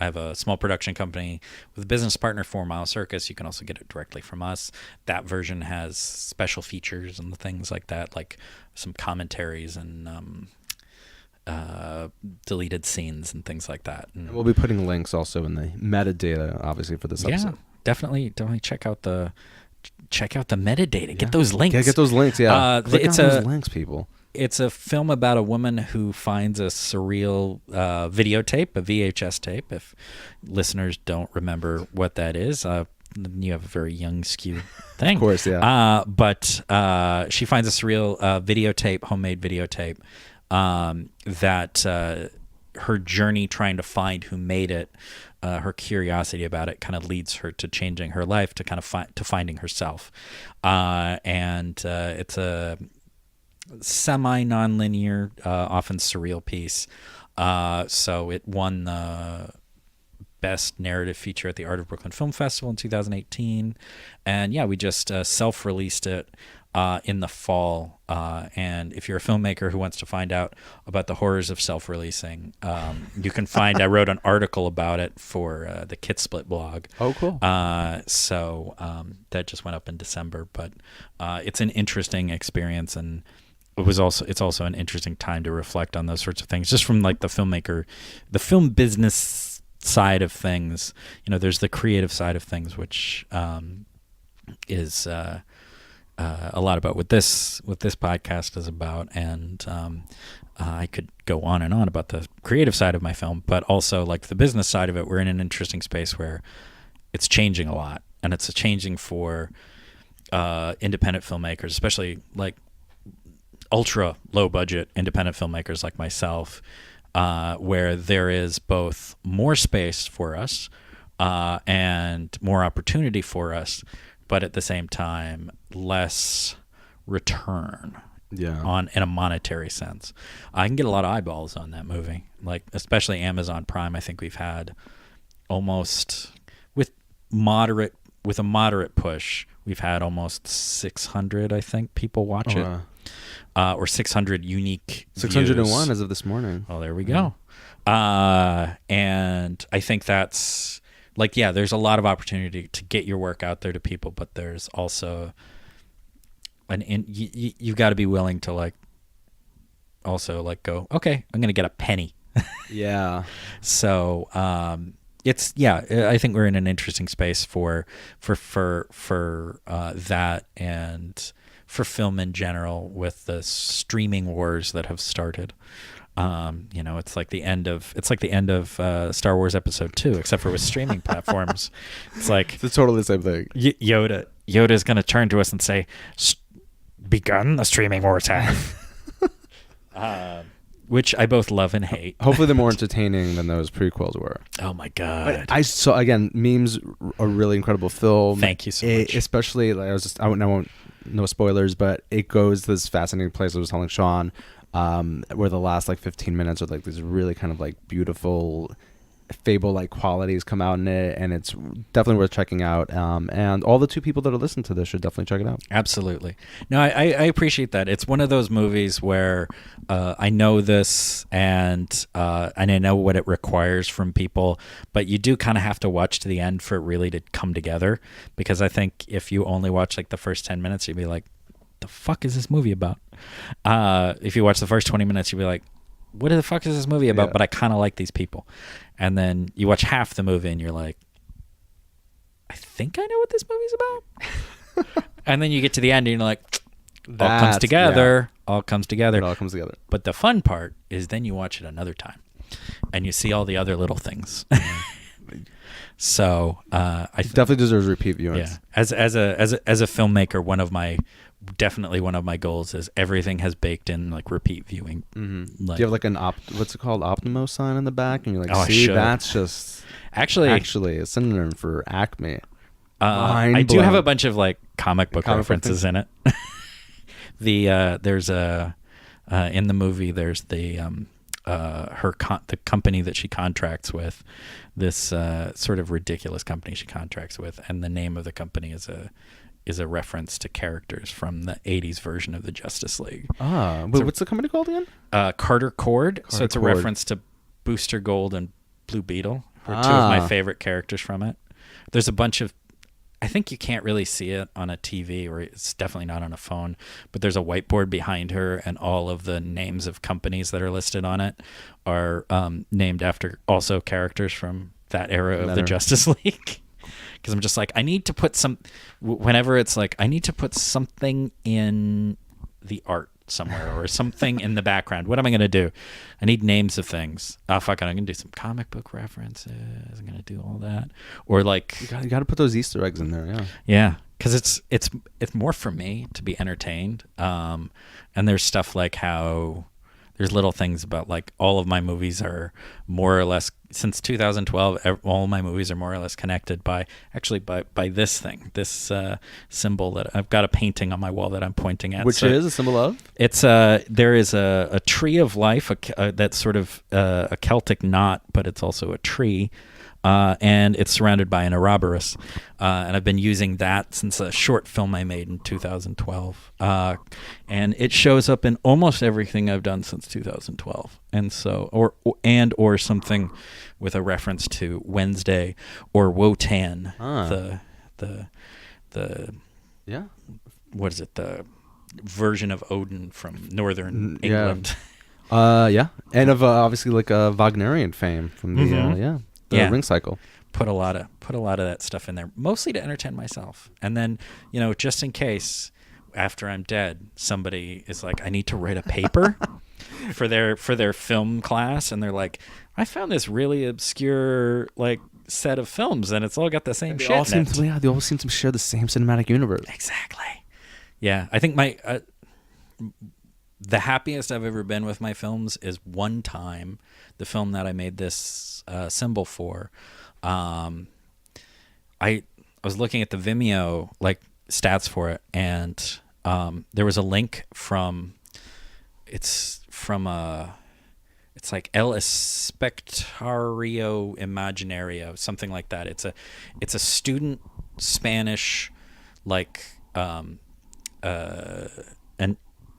S3: have a small production company with a business partner, 4 Mile Circus. You can also get it directly from us. That version has special features and things like that, like some commentaries and deleted scenes and things like that. And
S2: we'll be putting links also in the metadata, obviously, for this episode.
S3: Yeah, definitely check out the metadata. Get those links.
S2: Yeah, get those links. Yeah, click on those links, people.
S3: It's a film about a woman who finds a surreal videotape, a VHS tape. If listeners don't remember what that is, you have a very young skew thing.
S2: Of course, yeah.
S3: But she finds a surreal videotape, homemade videotape, that her journey trying to find who made it, her curiosity about it kind of leads her to changing her life, to kind of finding herself. And it's a semi-nonlinear, often surreal piece. So it won the Best Narrative Feature at the Art of Brooklyn Film Festival in 2018. And yeah, we just self-released it in the fall. And if you're a filmmaker who wants to find out about the horrors of self-releasing, you can find, I wrote an article about it for the Kit Split blog.
S2: Oh, cool.
S3: So that just went up in December, but it's an interesting experience, and it's also an interesting time to reflect on those sorts of things, just from like the film business side of things. You know, there's the creative side of things, which is a lot about what this podcast is about, and I could go on and on about the creative side of my film, but also like the business side of it. We're in an interesting space where it's changing a lot, and it's changing for independent filmmakers, especially like ultra low budget independent filmmakers like myself, where there is both more space for us and more opportunity for us, but at the same time less return in a monetary sense. I can get a lot of eyeballs on that movie, like especially Amazon Prime. I think we've had almost with a moderate push, we've had almost 600, I think, people watch it. Or 600 unique
S2: 601
S3: views.
S2: as of this morning.
S3: Oh, there we go. And I think that's like, yeah, there's a lot of opportunity to get your work out there to people, but there's also you've got to be willing to like also like go, okay, I'm going to get a penny.
S2: Yeah.
S3: So I think we're in an interesting space for that, and for film in general, with the streaming wars that have started. It's like the end of Star Wars Episode 2, except for with streaming platforms. It's like
S2: it's totally the same thing.
S3: Yoda is going to turn to us and say, "Begun the streaming wars have," which I both love and hate.
S2: Hopefully, they're more entertaining than those prequels were.
S3: Oh my god!
S2: But I saw again, Memes, a really incredible film.
S3: Thank you so much.
S2: Especially, like, I won't. No spoilers, but it goes to this fascinating place. I was telling Sean where the last like 15 minutes are like these really kind of like beautiful fable-like qualities come out in it, and it's definitely worth checking out. And all the 2 people that are listening to this should definitely check it out.
S3: Absolutely. No, I appreciate that. It's one of those movies where I know this and I know what it requires from people, but you do kind of have to watch to the end for it really to come together, because I think if you only watch like the first 10 minutes, you'd be like, the fuck is this movie about? If you watch the first 20 minutes, you'd be like, what the fuck is this movie about?
S2: Yeah.
S3: But I kind of like these people. And then you watch half the movie and you're like, I think I know what this movie's about. And then you get to the end and you're like, all comes together.
S2: Yeah.
S3: All comes together.
S2: It all comes together.
S3: But the fun part is then you watch it another time and you see all the other little things. So I
S2: definitely deserves repeat viewings.
S3: Yeah. As a filmmaker, definitely one of my goals is everything has baked in like repeat viewing.
S2: Mm-hmm.
S3: Like,
S2: do you have like an what's it called, Optimo sign in the back, and you're like,
S3: Oh,
S2: see, that's just
S3: actually
S2: a synonym for Acme.
S3: I do have a bunch of like comic book references in it. There's in the movie there's the the company that she contracts with, this sort of ridiculous company she contracts with, and the name of the company is a reference to characters from the 80s version of the Justice League.
S2: What's the company called again?
S3: Carter Cord. So it's a reference to Booster Gold and Blue Beetle, who are 2 of my favorite characters from it. There's a bunch of, I think you can't really see it on a TV, or it's definitely not on a phone, but there's a whiteboard behind her, and all of the names of companies that are listed on it are named after also characters from that era of the Justice League. Because I'm just like, I need to put whenever it's like, I need to put something in the art somewhere or something in the background. What am I going to do? I need names of things. Oh, fuck it. I'm going to do some comic book references. I'm going to do all that. Or like...
S2: You got to put those Easter eggs in there, yeah.
S3: Yeah, because it's more for me to be entertained. And there's stuff like how... There's little things about like all of my movies are more or less, since 2012, all my movies are more or less connected by this thing, this symbol that I've got a painting on my wall that I'm pointing at.
S2: Which is a symbol of?
S3: It's there is a tree of life, that's sort of a Celtic knot, but it's also a tree. And it's surrounded by an Ouroboros. And I've been using that since a short film I made in 2012. And it shows up in almost everything I've done since 2012. And so, or something with a reference to Wednesday or Wotan, the
S2: yeah,
S3: what is it? The version of Odin from Northern England.
S2: Yeah. And of obviously like a Wagnerian fame from the the Ring Cycle.
S3: Put a lot of that stuff in there, mostly to entertain myself. And then, just in case after I'm dead, somebody is like, I need to write a paper for their film class, and they're like, I found this really obscure like set of films, and it's all got the same shit. They
S2: all seem to share the same cinematic universe.
S3: Exactly. Yeah, I think the happiest I've ever been with my films is one time, the film that I made this symbol for. I was looking at the Vimeo like stats for it, and there was a link from it's like El Espectario Imaginario, something like that. It's a student Spanish like an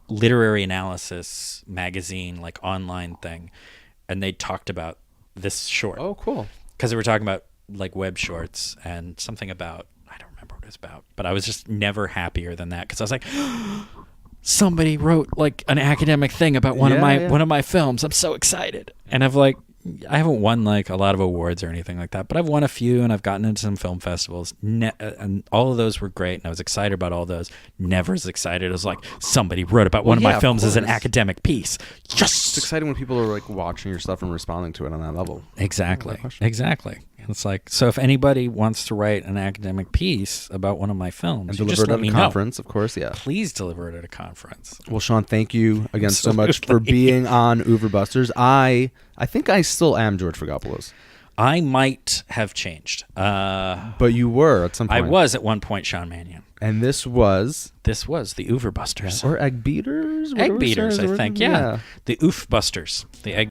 S3: literary analysis magazine, like online thing, and they talked about this short.
S2: Oh, cool.
S3: Because they were talking about like web shorts and something about, I don't remember what it was about, but I was just never happier than that, because I was like, somebody wrote like an academic thing about one of my films. I'm so excited. And I haven't won like a lot of awards or anything like that, but I've won a few, and I've gotten into some film festivals, and all of those were great, and I was excited about all those. Never as excited as like somebody wrote about one of my films as an academic piece. Yes!
S2: It's exciting when people are like watching your stuff and responding to it on that level.
S3: Exactly. It's like, so if anybody wants to write an academic piece about one of my films,
S2: and deliver it at a conference, of course, yeah.
S3: Please deliver it at a conference.
S2: Well, Sean, thank you again so much for being on Oeuvre Busters. I think I still am George Fragopoulos.
S3: I might have changed.
S2: But you were at some point.
S3: I was at one point Sean Mannion.
S2: And this was
S3: the Oeuvre Busters.
S2: or egg beaters.
S3: Egg beaters, I think. Yeah. The Oeuvre Busters. The egg